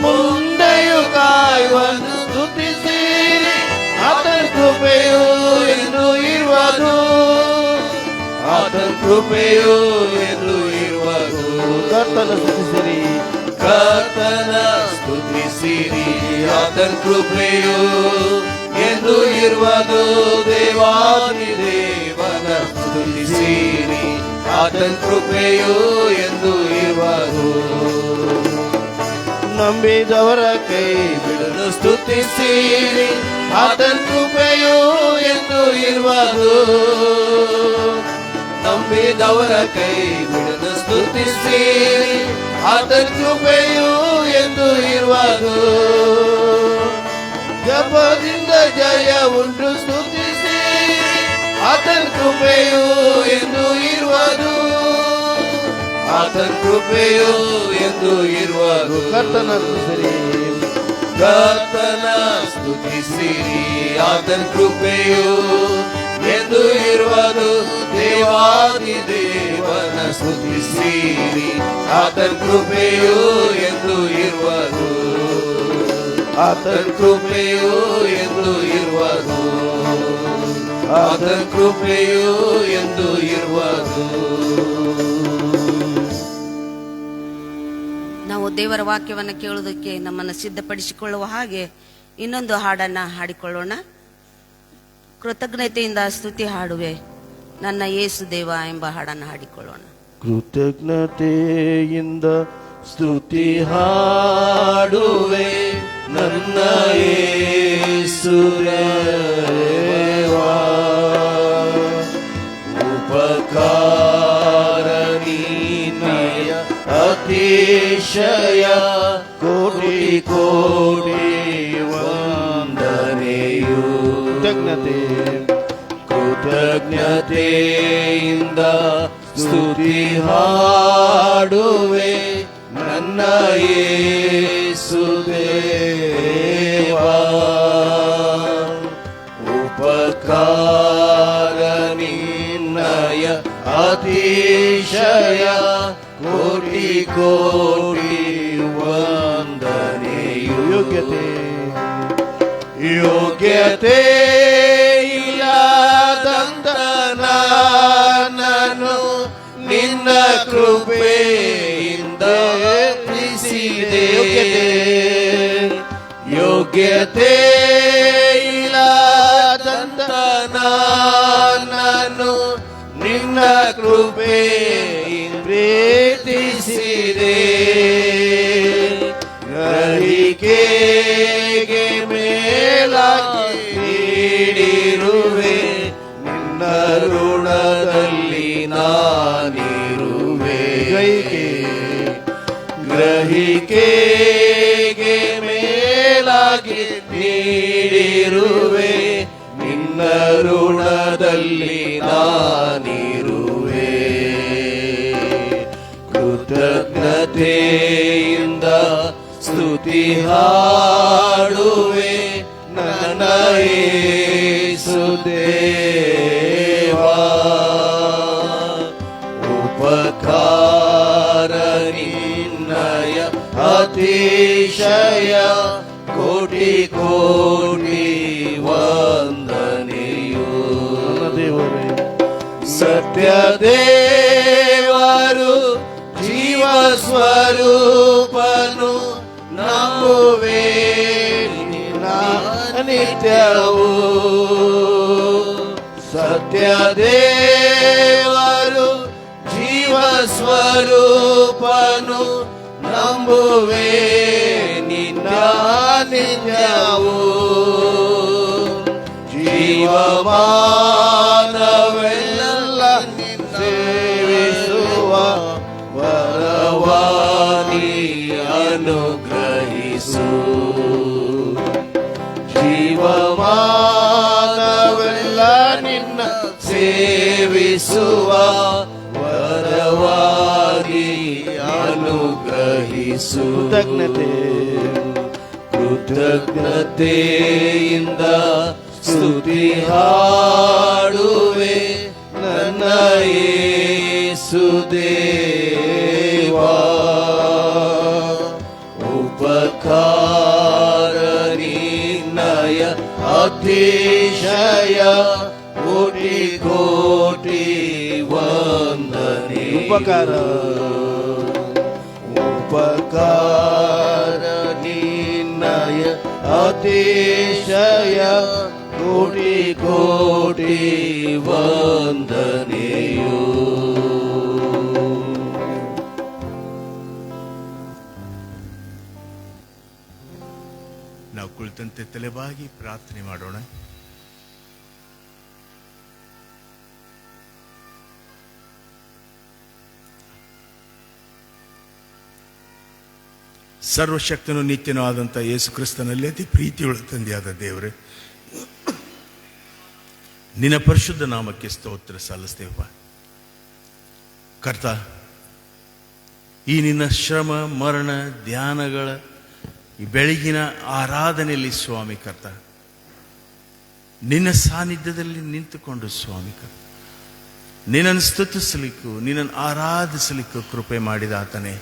ಮುಂದೆಯೂ ಕಾಯುವನ್ನು ಸ್ತುತಿಸಿರಿ, ಆತನ ಕೃಪೆಯು ಎಂದು ಇರುವುದು. ಆತನ ಕೃಪೆಯು ಎಂದು ಇರುವುದು. ಕರ್ತನ ಸ್ತುತಿಸಿರಿ, ಕರ್ತನ ಸ್ತುತಿಸಿರಿ, ಆತನ ಕೃಪೆಯು ಎಂದು ಇರುವುದು. ದೇವಾದಿ ದೇವನ ಸ್ತುತಿಸಿರಿ, ಆತನ ಕೃಪೆಯು ಎಂದು ಇರುವುದು. ನಂಬಿದವರ ಕೈ ಬಿಡಲು ಸ್ತುತಿಸಿರಿ, ಆತನ ಕೃಪೆಯು ಎಂದು ಇರುವುದು. ನಂಬಿದವರ ಕೈ ಬಿಡಲು ಸ್ತುತಿಸಿರಿ, ಆತನ ಕೃಪೆಯು ಎಂದು ಇರುವುದು. ಜಪದಿಂದ ಜಯ ಉಂಟು ಸ್ತುತಿಸಿರಿ, ಆತನ ಕೃಪೆಯು ಎಂದು ಇರುವುದು. ಆತನ ಕೃಪೆಯು ಎಂದು ಇರುವುದು. ಕರ್ತನ ಸ್ತುತಿಸಿರಿ, ಕರ್ತನ ಸ್ತುತಿಸಿರಿ, ಆತನ ಕೃಪೆಯು ಎಂದು ಇರುವುದು. ದೇವಾದಿ ದೇವನ ಸ್ತುತಿಸಿರಿ, ಆತನ ಕೃಪೆಯು ಎಂದು ಇರುವುದು. ಆತನ ಕೃಪೆಯು ಎಂದು ಇರುವುದು. ಆತನ ಕೃಪೆಯು ಎಂದು ಇರುವುದು. ನಾವು ದೇವರ ವಾಕ್ಯವನ್ನು ಕೇಳುವುದಕ್ಕೆ ನಮ್ಮನ್ನು ಸಿದ್ಧಪಡಿಸಿಕೊಳ್ಳುವ ಹಾಗೆ ಇನ್ನೊಂದು ಹಾಡನ್ನ ಹಾಡಿಕೊಳ್ಳೋಣ. ಕೃತಜ್ಞತೆಯಿಂದ ಸ್ತುತಿ ಹಾಡುವೆ ನನ್ನ ಯೇಸು ದೇವ ಎಂಬ ಹಾಡನ್ನು ಹಾಡಿಕೊಳ್ಳೋಣ. ಕೃತಜ್ಞತೆಯಿಂದ ಸ್ತುತಿ ಹಾಡುವೆ ನನ್ನ ಯೇಸು ದೇವಾ, ಉಪಕಾರ ನೀನಯ ಅತಿಶಯ ಕೋಟಿ ಕೋಟಿ ವಂದನೆಯು. ಕೃತಜ್ಞತೆಯಿಂದ ಸ್ತುತಿ ಹಾಡುವೆ ನನ್ನ ಯೇಸು ದೇವಾ, ಉಪಕಾರ ನಿನ್ನಯ ಅತಿಶಯ ಕೋಟಿ ಕೋಟಿ ವಂದನೆಯು. ಯೋಗ್ಯತೆ ಇಲ್ಲದಂತ ನಾನು ನಿನ್ನ ಕೃಪೆಯಿಂದ ಪ್ರೀತಿಸಿದೆ. ಯೋಗ್ಯತೆ ಇಲ್ಲದಂತ ನಾನು ನಿನ್ನ ಕೃಪೆಯಿಂದ ಪ್ರೀತಿಸಿದೆ. ಗ್ರಹಿಕೆಗೆ ಮೇಲಾಗಿ ನೀಡಿರುವೆ, ನಿನ್ನ ಋಣದಲ್ಲಿ ನಾನಿರುವೆ. ಗ್ರಹಿಕೆಗೆ ಮೇಲಾಗಿ ನೀಡಿರುವೆ, ನಿನ್ನ ಋಣದಲ್ಲಿ ನಾನಿರುವೆ. ಕೃತಜ್ಞತೆಯಿಂದ ಸ್ತುತಿ ಹಾಡುವೆ ನನ್ನ ಯೇಸು ದೇವಾ, ಉಪಕಾರ ನಿನ್ನಯ ಅತಿಶಯ ಕೋಟಿ ಕೋಟಿ ವಂದನೆಯು. ಸತ್ಯ ದೇವರು ಜೀವ ಸ್ವರೂಪನು ನಂಬುವೆ ನಿತ್ಯವೂ. ಸತ್ಯ ದೇವರು ಜೀವ ಸ್ವರೂಪನು ನಂಬುವೆ ನಿತ್ಯವೂ. ಜೀವಮಾನವೆಲ್ಲ ಸೇವಿಸುವ ವರವಾನಿ ಅನುಗ್ರಹಿಸು. ಜೀವಮಾನವೆಲ್ಲ ನಿನ್ನ ಸೇವಿಸುವ ವರವಾನಿ ಕೃತಜ್ಞತೆಯಿಂದ ಸ್ತುತಿ ಹಾಡುವೆ ನನ್ನ ಯೇಸು ದೇವಾ. ಉಪಕಾರ ನಿನ್ನಯ ಅತಿಶಯ ಕೋಟಿ ಕೋಟಿ ವಂದನೆ. ಉಪಕಾರ ನಿನ್ನಯ ಅತಿಶಯ ಕೋಟಿ ಕೋಟಿ ವಂದನೆಯೋ. ನಾವು ಕುಳಿತಂತೆ ತಲೆಬಾಗಿ ಪ್ರಾರ್ಥನೆ ಮಾಡೋಣ. ಸರ್ವಶಕ್ತನು ನಿತ್ಯನೂ ಆದಂಥ ಯೇಸು ಕ್ರಿಸ್ತನಲ್ಲಿ ಅತಿ ಪ್ರೀತಿಯುಳ್ಳ ತಂದೆಯಾದ ದೇವರೇ, ನಿನ್ನ ಪರಿಶುದ್ಧ ನಾಮಕ್ಕೆ ಸ್ತೋತ್ರ ಸಲ್ಲಿಸ್ತೇವಪ್ಪ. ಕರ್ತ, ಈ ನಿನ್ನ ಶ್ರಮ ಮರಣ ಧ್ಯಾನಗಳ ಈ ಬೆಳಗಿನ ಆರಾಧನೆಯಲ್ಲಿ ಸ್ವಾಮಿ ಕರ್ತ, ನಿನ್ನ ಸಾನ್ನಿಧ್ಯದಲ್ಲಿ ನಿಂತುಕೊಂಡು ಸ್ವಾಮಿ ಕರ್ತ, ನಿನ್ನನ್ನು ಸ್ತುತಿಸಲಿಕ್ಕೂ ನಿನ್ನನ್ನು ಆರಾಧಿಸಲಿಕ್ಕೂ ಕೃಪೆ ಮಾಡಿದ ಆತನೇ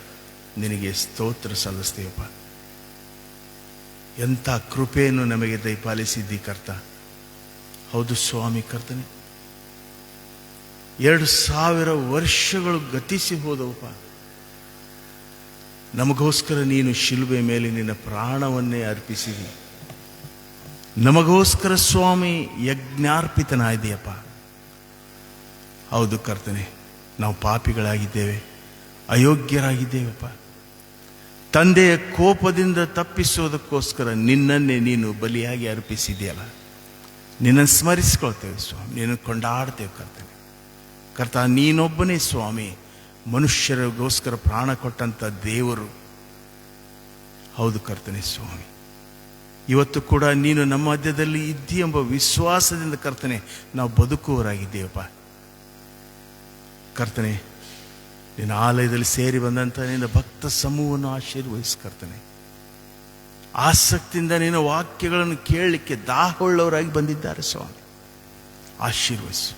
ನಿನಗೆ ಸ್ತೋತ್ರ ಸಲ್ಲಿಸ್ತೇವಪ್ಪ. ಎಂಥ ಕೃಪೆಯನ್ನು ನಮಗೆ ದಯಪಾಲಿಸಿದ್ದಿ ಕರ್ತ. ಹೌದು ಸ್ವಾಮಿ ಕರ್ತನೆ, 2000 ವರ್ಷಗಳು ಗತಿಸಿ ಹೋದವಪ್ಪ. ನಮಗೋಸ್ಕರ ನೀನು ಶಿಲುಬೆ ಮೇಲೆ ನಿನ್ನ ಪ್ರಾಣವನ್ನೇ ಅರ್ಪಿಸಿದಿ. ನಮಗೋಸ್ಕರ ಸ್ವಾಮಿ ಯಜ್ಞಾರ್ಪಿತನಾಗಿದೆಯಪ್ಪ. ಹೌದು ಕರ್ತನೆ, ನಾವು ಪಾಪಿಗಳಾಗಿದ್ದೇವೆ, ಅಯೋಗ್ಯರಾಗಿದ್ದೇವಪ್ಪ. ತಂದೆಯ ಕೋಪದಿಂದ ತಪ್ಪಿಸೋದಕ್ಕೋಸ್ಕರ ನಿನ್ನನ್ನೇ ನೀನು ಬಲಿಯಾಗಿ ಅರ್ಪಿಸಿದೆಯಲ್ಲ, ನಿನ್ನನ್ನು ಸ್ಮರಿಸ್ಕೊಳ್ತೇವೆ ಸ್ವಾಮಿ, ನಿನ್ನನ್ನು ಕೊಂಡಾಡ್ತೇವೆ ಕರ್ತನೆ. ಕರ್ತ, ನೀನೊಬ್ಬನೇ ಸ್ವಾಮಿ ಮನುಷ್ಯರಿಗೋಸ್ಕರ ಪ್ರಾಣ ಕೊಟ್ಟಂಥ ದೇವರು. ಹೌದು ಕರ್ತನೆ ಸ್ವಾಮಿ, ಇವತ್ತು ಕೂಡ ನೀನು ನಮ್ಮ ಮಧ್ಯದಲ್ಲಿ ಇದ್ದೀ ಎಂಬ ವಿಶ್ವಾಸದಿಂದ ಕರ್ತನೆ ನಾವು ಬದುಕುವವರಾಗಿದ್ದೇವಪ್ಪ. ಕರ್ತನೆ, ನಿನ್ನ ಆಲಯದಲ್ಲಿ ಸೇರಿ ಬಂದಂಥ ನಿನ್ನ ಭಕ್ತ ಸಮೂಹವನ್ನು ಆಶೀರ್ವಹಿಸಿ ಕರ್ತನೆ. ಆಸಕ್ತಿಯಿಂದ ನಿನ್ನ ವಾಕ್ಯಗಳನ್ನು ಕೇಳಲಿಕ್ಕೆ ದಾಹವುಳ್ಳವರಾಗಿ ಬಂದಿದ್ದಾರೆ ಸ್ವಾಮಿ, ಆಶೀರ್ವಹಿಸು.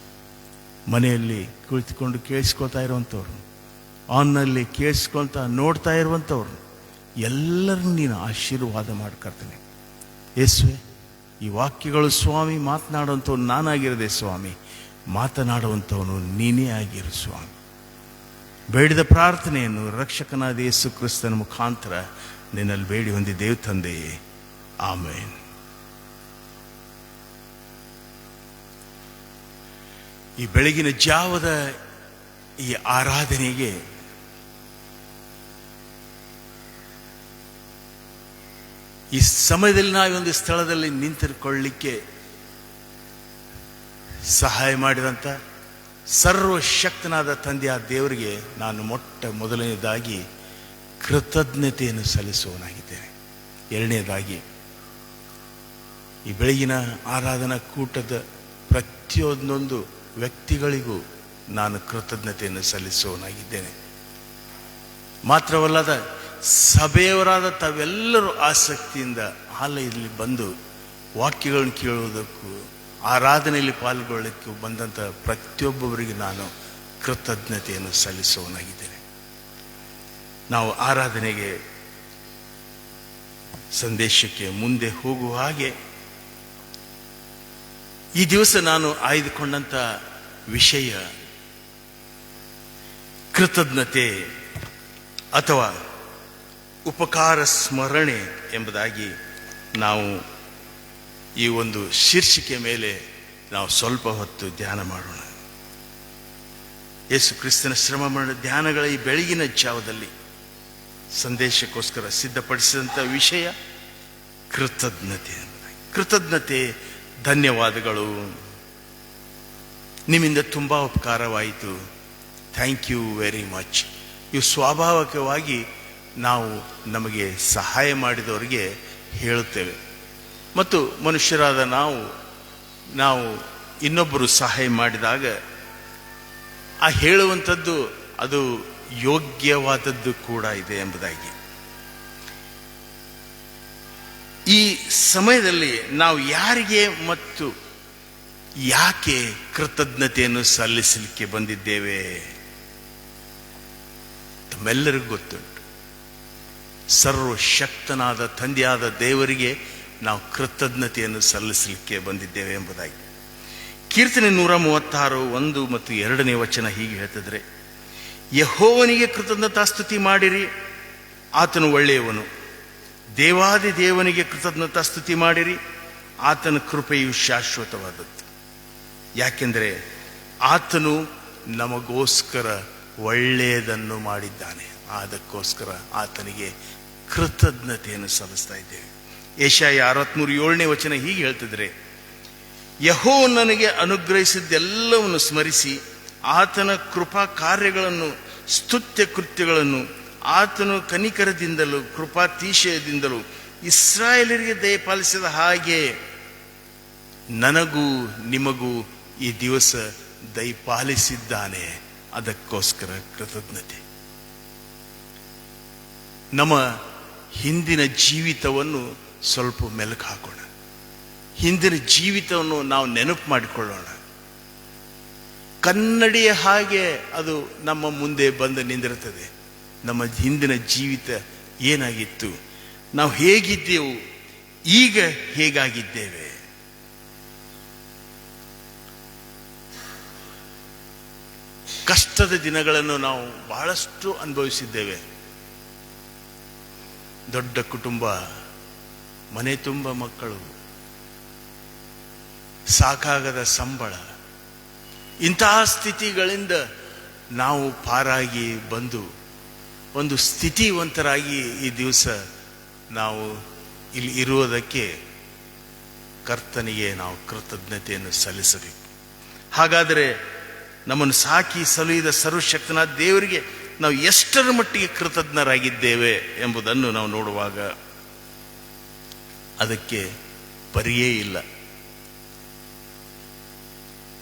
ಮನೆಯಲ್ಲಿ ಕುಳಿತುಕೊಂಡು ಕೇಳಿಸ್ಕೊಳ್ತಾ ಇರುವಂಥವ್ರು, ಆನ್ನಲ್ಲಿ ಕೇಳಿಸ್ಕೊಳ್ತಾ ನೋಡ್ತಾ ಇರುವಂಥವ್ರು ಎಲ್ಲರನ್ನು ನೀನು ಆಶೀರ್ವಾದ ಮಾಡ್ಕರ್ತೇನೆ ಯೇಸುವೆ. ಈ ವಾಕ್ಯಗಳು ಸ್ವಾಮಿ ಮಾತನಾಡುವಂಥವ್ನು ನಾನಾಗಿರದೆ ಸ್ವಾಮಿ, ಮಾತನಾಡುವಂಥವನು ನೀನೇ ಆಗಿರು ಸ್ವಾಮಿ. ಬೇಡಿದ ಪ್ರಾರ್ಥನೆಯನ್ನು ರಕ್ಷಕನಾದ ಯೇಸು ಕ್ರಿಸ್ತನ ಮುಖಾಂತರ ನಿನ್ನಲ್ಲಿ ಬೇಡಿ ಹೊಂದಿದ್ದೇವೆ ತಂದೆಯೇ, ಆಮೇನ್. ಈ ಬೆಳಗಿನ ಜಾವದ ಈ ಆರಾಧನೆಗೆ ಈ ಸಮಯದಲ್ಲಿ ನಾವೊಂದು ಸ್ಥಳದಲ್ಲಿ ನಿಂತಿಕೊಳ್ಳಲಿಕ್ಕೆ ಸಹಾಯ ಮಾಡಿದಂಥ ಸರ್ವಶಕ್ತನಾದ ತಂದೆಯ ದೇವರಿಗೆ ನಾನು ಮೊದಲನೇದಾಗಿ ಕೃತಜ್ಞತೆಯನ್ನು ಸಲ್ಲಿಸುವವನಾಗಿದ್ದೇನೆ. ಎರಡನೇದಾಗಿ ಈ ಬೆಳಗಿನ ಆರಾಧನಾ ಕೂಟದ ಪ್ರತಿಯೊಂದೊಂದು ವ್ಯಕ್ತಿಗಳಿಗೂ ನಾನು ಕೃತಜ್ಞತೆಯನ್ನು ಸಲ್ಲಿಸುವವನಾಗಿದ್ದೇನೆ. ಮಾತ್ರವಲ್ಲದ ಸಭೆಯವರಾದ ತಾವೆಲ್ಲರೂ ಆಸಕ್ತಿಯಿಂದ ಆಲಯದಲ್ಲಿ ಬಂದು ವಾಕ್ಯಗಳನ್ನು ಕೇಳುವುದಕ್ಕೂ ಆರಾಧನೆಯಲ್ಲಿ ಪಾಲ್ಗೊಳ್ಳಲಿಕ್ಕೂ ಬಂದಂಥ ಪ್ರತಿಯೊಬ್ಬರಿಗೆ ನಾನು ಕೃತಜ್ಞತೆಯನ್ನು ಸಲ್ಲಿಸುವವನಾಗಿದ್ದೇನೆ. ನಾವು ಆರಾಧನೆಗೆ ಸಂದೇಶಕ್ಕೆ ಮುಂದೆ ಹೋಗುವ ಹಾಗೆ ಈ ದಿವಸ ನಾನು ಆಯ್ದುಕೊಂಡಂಥ ವಿಷಯ ಕೃತಜ್ಞತೆ ಅಥವಾ ಉಪಕಾರ ಸ್ಮರಣೆ ಎಂಬುದಾಗಿ ನಾವು ಈ ಒಂದು ಶೀರ್ಷಿಕೆ ಮೇಲೆ ನಾವು ಸ್ವಲ್ಪ ಹೊತ್ತು ಧ್ಯಾನ ಮಾಡೋಣ. ಯೇಸು ಕ್ರಿಸ್ತನ ಶ್ರಮ ಮರಣ ಧ್ಯಾನಗಳ ಈ ಬೆಳಗಿನ ಜಾವದಲ್ಲಿ ಸಂದೇಶಕ್ಕೋಸ್ಕರ ಸಿದ್ಧಪಡಿಸಿದಂಥ ವಿಷಯ ಕೃತಜ್ಞತೆ ಎಂಬುದಾಗಿ. ಕೃತಜ್ಞತೆ, ಧನ್ಯವಾದಗಳು, ನಿಮ್ಮಿಂದ ತುಂಬ ಉಪಕಾರವಾಯಿತು, ಥ್ಯಾಂಕ್ ಯು ವೆರಿ ಮಚ್. ಇವು ಸ್ವಾಭಾವಿಕವಾಗಿ ನಾವು ನಮಗೆ ಸಹಾಯ ಮಾಡಿದವರಿಗೆ ಹೇಳುತ್ತೇವೆ. ಮತ್ತು ಮನುಷ್ಯರಾದ ನಾವು ಇನ್ನೊಬ್ಬರು ಸಹಾಯ ಮಾಡಿದಾಗ ಆ ಹೇಳುವಂಥದ್ದು ಅದು ಯೋಗ್ಯವಾದದ್ದು ಕೂಡ ಇದೆ ಎಂಬುದಾಗಿ. ಈ ಸಮಯದಲ್ಲಿ ನಾವು ಯಾರಿಗೆ ಮತ್ತು ಯಾಕೆ ಕೃತಜ್ಞತೆಯನ್ನು ಸಲ್ಲಿಸಲಿಕ್ಕೆ ಬಂದಿದ್ದೇವೆ ತಮ್ಮೆಲ್ಲರಿಗೂ ಗೊತ್ತುಂಟು. ಸರ್ವಶಕ್ತನಾದ ತಂದೆಯಾದ ದೇವರಿಗೆ ನಾವು ಕೃತಜ್ಞತೆಯನ್ನು ಸಲ್ಲಿಸಲಿಕ್ಕೆ ಬಂದಿದ್ದೇವೆ ಎಂಬುದಾಗಿ ಕೀರ್ತನೆ 136 1 ಮತ್ತು 2ನೇ ವಚನ ಹೀಗೆ ಹೇಳ್ತಿದ್ರೆ, ಯೆಹೋವನಿಗೆ ಕೃತಜ್ಞತಾಸ್ತುತಿ ಮಾಡಿರಿ, ಆತನು ಒಳ್ಳೆಯವನು. ದೇವಾದಿ ದೇವನಿಗೆ ಕೃತಜ್ಞತಾಸ್ತುತಿ ಮಾಡಿರಿ, ಆತನ ಕೃಪೆಯು ಶಾಶ್ವತವಾದದ್ದು. ಯಾಕೆಂದರೆ ಆತನು ನಮಗೋಸ್ಕರ ಒಳ್ಳೆಯದನ್ನು ಮಾಡಿದ್ದಾನೆ. ಅದಕ್ಕೋಸ್ಕರ ಆತನಿಗೆ ಕೃತಜ್ಞತೆಯನ್ನು ಸಲ್ಲಿಸ್ತಾ ಇದ್ದೇವೆ. ಯೆಶಾಯ 63:7ನೇ ವಚನ ಹೀಗೆ ಹೇಳ್ತಿದ್ರೆ, ಯೆಹೋವನು ನನಗೆ ಅನುಗ್ರಹಿಸಿದ್ದೆಲ್ಲವನ್ನು ಸ್ಮರಿಸಿ ಆತನ ಕೃಪಾ ಕಾರ್ಯಗಳನ್ನು, ಸ್ತುತ್ಯ ಕೃತ್ಯಗಳನ್ನು, ಆತನು ಕನಿಕರದಿಂದಲೂ ಕೃಪಾತಿಶಯದಿಂದಲೂ ಇಸ್ರಾಯೇಲರಿಗೆ ದಯಪಾಲಿಸಿದ ಹಾಗೆ ನನಗೂ ನಿಮಗೂ ಈ ದಿವಸ ದಯಪಾಲಿಸಿದ್ದಾನೆ. ಅದಕ್ಕೋಸ್ಕರ ಕೃತಜ್ಞತೆ. ನಮ್ಮ ಹಿಂದಿನ ಜೀವಿತವನ್ನು ಸ್ವಲ್ಪ ಮೆಲುಕು ಹಾಕೋಣ. ಹಿಂದಿನ ಜೀವಿತವನ್ನು ನಾವು ನೆನಪು ಮಾಡಿಕೊಳ್ಳೋಣ. ಕನ್ನಡಿಯ ಹಾಗೆ ಅದು ನಮ್ಮ ಮುಂದೆ ಬಂದು ನಿಂದಿರುತ್ತದೆ. ನಮ್ಮ ಹಿಂದಿನ ಜೀವಿತ ಏನಾಗಿತ್ತು, ನಾವು ಹೇಗಿದ್ದೆವು, ಈಗ ಹೇಗಾಗಿದ್ದೇವೆ. ಕಷ್ಟದ ದಿನಗಳನ್ನು ನಾವು ಬಹಳಷ್ಟು ಅನುಭವಿಸಿದ್ದೇವೆ. ದೊಡ್ಡ ಕುಟುಂಬ, ಮನೆ ತುಂಬ ಮಕ್ಕಳು, ಸಾಕಾಗದ ಸಂಬಳ, ಇಂತಹ ಸ್ಥಿತಿಗಳಿಂದ ನಾವು ಪಾರಾಗಿ ಬಂದು ಒಂದು ಸ್ಥಿತಿವಂತರಾಗಿ ಈ ದಿವಸ ನಾವು ಇಲ್ಲಿ ಇರುವುದಕ್ಕೆ ಕರ್ತನಿಗೆ ನಾವು ಕೃತಜ್ಞತೆಯನ್ನು ಸಲ್ಲಿಸಬೇಕು. ಹಾಗಾದರೆ ನಮ್ಮನ್ನು ಸಾಕಿ ಸಲುಹಿದ ಸರ್ವಶಕ್ತನಾದ ದೇವರಿಗೆ ನಾವು ಎಷ್ಟರ ಮಟ್ಟಿಗೆ ಕೃತಜ್ಞರಾಗಿದ್ದೇವೆ ಎಂಬುದನ್ನು ನಾವು ನೋಡುವಾಗ ಅದಕ್ಕೆ ಪರಿಯೇ ಇಲ್ಲ.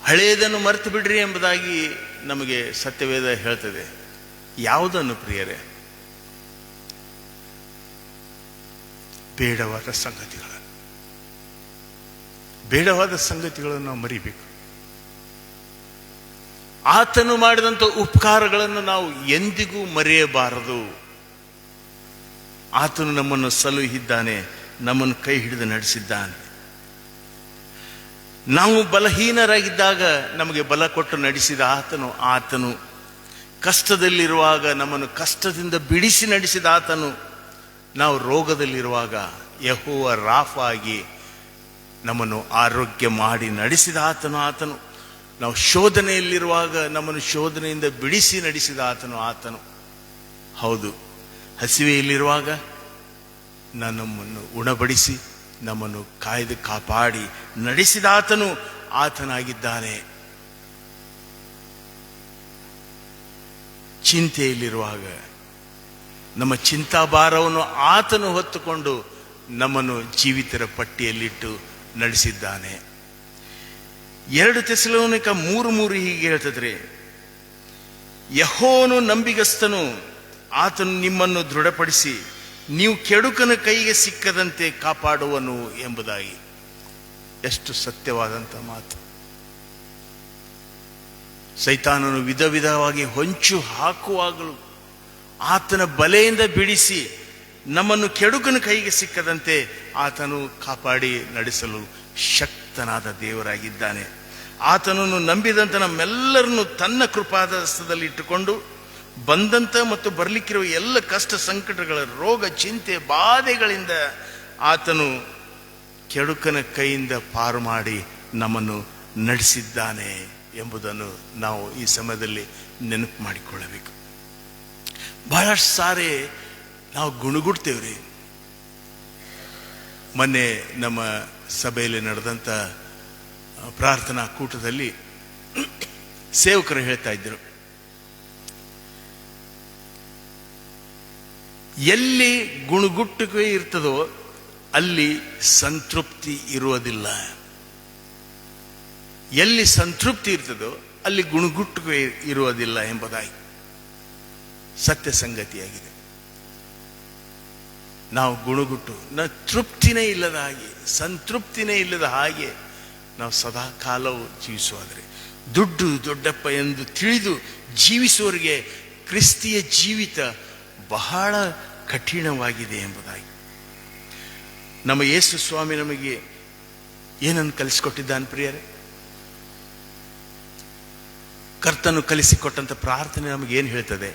ಹಳೆಯದನ್ನು ಮರೆತು ಬಿಡ್ರಿ ಎಂಬುದಾಗಿ ನಮಗೆ ಸತ್ಯವೇದ ಹೇಳ್ತದೆ. ಯಾವುದನ್ನು ಪ್ರಿಯರೇ? ಬೇಡವಾದ ಸಂಗತಿಗಳನ್ನು ನಾವು ಮರಿಬೇಕು. ಆತನು ಮಾಡಿದಂಥ ಉಪಕಾರಗಳನ್ನು ನಾವು ಎಂದಿಗೂ ಮರೆಯಬಾರದು. ಆತನು ನಮ್ಮನ್ನು ಸಲುಹಿದ್ದಾನೆ, ನಮ್ಮನ್ನು ಕೈ ಹಿಡಿದು ನಡೆಸಿದ್ದಾನೆ. ನಾವು ಬಲಹೀನರಾಗಿದ್ದಾಗ ನಮಗೆ ಬಲ ಕೊಟ್ಟು ನಡೆಸಿದ ಆತನು ಕಷ್ಟದಲ್ಲಿರುವಾಗ ನಮ್ಮನ್ನು ಕಷ್ಟದಿಂದ ಬಿಡಿಸಿ ನಡೆಸಿದ ಆತನು, ನಾವು ರೋಗದಲ್ಲಿರುವಾಗ ಯೆಹೋವ ರಾಫ ಆಗಿ ನಮ್ಮನ್ನು ಆರೋಗ್ಯ ಮಾಡಿ ನಡೆಸಿದ ಆತನು ನಾವು ಶೋಧನೆಯಲ್ಲಿರುವಾಗ ನಮ್ಮನ್ನು ಶೋಧನೆಯಿಂದ ಬಿಡಿಸಿ ನಡೆಸಿದ ಆತನು ಹೌದು, ಹಸಿವೆಯಲ್ಲಿರುವಾಗ ನಮ್ಮನ್ನು ಉಣಬಡಿಸಿ ನಮ್ಮನ್ನು ಕಾಯ್ದು ಕಾಪಾಡಿ ನಡೆಸಿದ ಆತನಾಗಿದ್ದಾನೆ. ಚಿಂತೆಯಲ್ಲಿರುವಾಗ ನಮ್ಮ ಚಿಂತಾಭಾರವನ್ನು ಆತನು ಹೊತ್ತುಕೊಂಡು ನಮ್ಮನ್ನು ಜೀವಿತರ ಪಟ್ಟಿಯಲ್ಲಿಟ್ಟು ನಡೆಸಿದ್ದಾನೆ. 2 ಥೆಸಲೋನಿಕ 3:3 ಹೀಗೆ ಹೇಳ್ತದ್ರೆ, ಯೆಹೋವನು ನಂಬಿಗಸ್ತನು, ಆತನು ನಿಮ್ಮನ್ನು ದೃಢಪಡಿಸಿ ನೀವು ಕೆಡುಕನ ಕೈಗೆ ಸಿಕ್ಕದಂತೆ ಕಾಪಾಡುವನು ಎಂಬುದಾಗಿ. ಎಷ್ಟು ಸತ್ಯವಾದಂಥ ಮಾತು. ಸೈತಾನನು ವಿಧ ವಿಧವಾಗಿ ಹೊಂಚು ಹಾಕುವಾಗಲೂ ಆತನ ಬಲೆಯಿಂದ ಬಿಡಿಸಿ ನಮ್ಮನ್ನು ಕೆಡುಕನ ಕೈಗೆ ಸಿಕ್ಕದಂತೆ ಆತನು ಕಾಪಾಡಿ ನಡೆಸಲು ಶಕ್ತನಾದ ದೇವರಾಗಿದ್ದಾನೆ. ಆತನನ್ನು ನಂಬಿದಂಥ ನಮ್ಮೆಲ್ಲರನ್ನು ತನ್ನ ಕೃಪಾದಸ್ತದಲ್ಲಿ ಇಟ್ಟುಕೊಂಡು ಬಂದಂಥ ಮತ್ತು ಬರಲಿಕ್ಕಿರುವ ಎಲ್ಲ ಕಷ್ಟ ಸಂಕಟಗಳ, ರೋಗ, ಚಿಂತೆ, ಬಾಧೆಗಳಿಂದ ಆತನು ಕೆಡುಕನ ಕೈಯಿಂದ ಪಾರು ಮಾಡಿ ನಮ್ಮನ್ನು ನಡೆಸಿದ್ದಾನೆ ಎಂಬುದನ್ನು ನಾವು ಈ ಸಮಯದಲ್ಲಿ ನೆನಪು ಮಾಡಿಕೊಳ್ಳಬೇಕು. ಬಹಳಷ್ಟು ಸಾರಿ ನಾವು ಗುಣಗುಡ್ತೇವ್ರಿ. ಮೊನ್ನೆ ನಮ್ಮ ಸಭೆಯಲ್ಲಿ ನಡೆದಂಥ ಪ್ರಾರ್ಥನಾ ಕೂಟದಲ್ಲಿ ಸೇವಕರು ಹೇಳ್ತಾ ಇದ್ದರು, ಎಲ್ಲಿ ಗುಣಗುಟ್ಟುಗೆ ಇರ್ತದೋ ಅಲ್ಲಿ ಸಂತೃಪ್ತಿ ಇರುವುದಿಲ್ಲ. ಎಲ್ಲಿ ಸಂತೃಪ್ತಿ ಇರ್ತದೋ ಅಲ್ಲಿ ಗುಣಗುಟ್ಟುಗೆ ಇರುವುದಿಲ್ಲ ಎಂಬುದಾಗಿ ಸತ್ಯ ಸಂಗತಿಯಾಗಿದೆ. ನಾವು ಗುಣಗುಟ್ಟು ತೃಪ್ತಿನೇ ಇಲ್ಲದ ಹಾಗೆ, ಸಂತೃಪ್ತಿನೇ ಇಲ್ಲದ ಹಾಗೆ ನಾವು ಸದಾ ಕಾಲವು ಜೀವಿಸುವಾದರೆ, ದುಡ್ಡು ದೊಡ್ಡಪ್ಪ ಎಂದು ತಿಳಿದು ಜೀವಿಸುವವರಿಗೆ ಕ್ರಿಸ್ತಿಯ ಜೀವಿತ ಬಹಳ ಕಠಿಣವಾಗಿದೆ ಎಂಬುದಾಗಿ ನಮ್ಮ ಯೇಸು ಸ್ವಾಮಿ ನಮಗೆ ಏನನ್ನು ಕಲಿಸಿಕೊಟ್ಟಿದ್ದಾನೆ ಪ್ರಿಯರೇ? ಕರ್ತನು ಕಲಿಸಿಕೊಟ್ಟಂತ ಪ್ರಾರ್ಥನೆ ನಮಗೆ ಏನು ಹೇಳ್ತದೆ?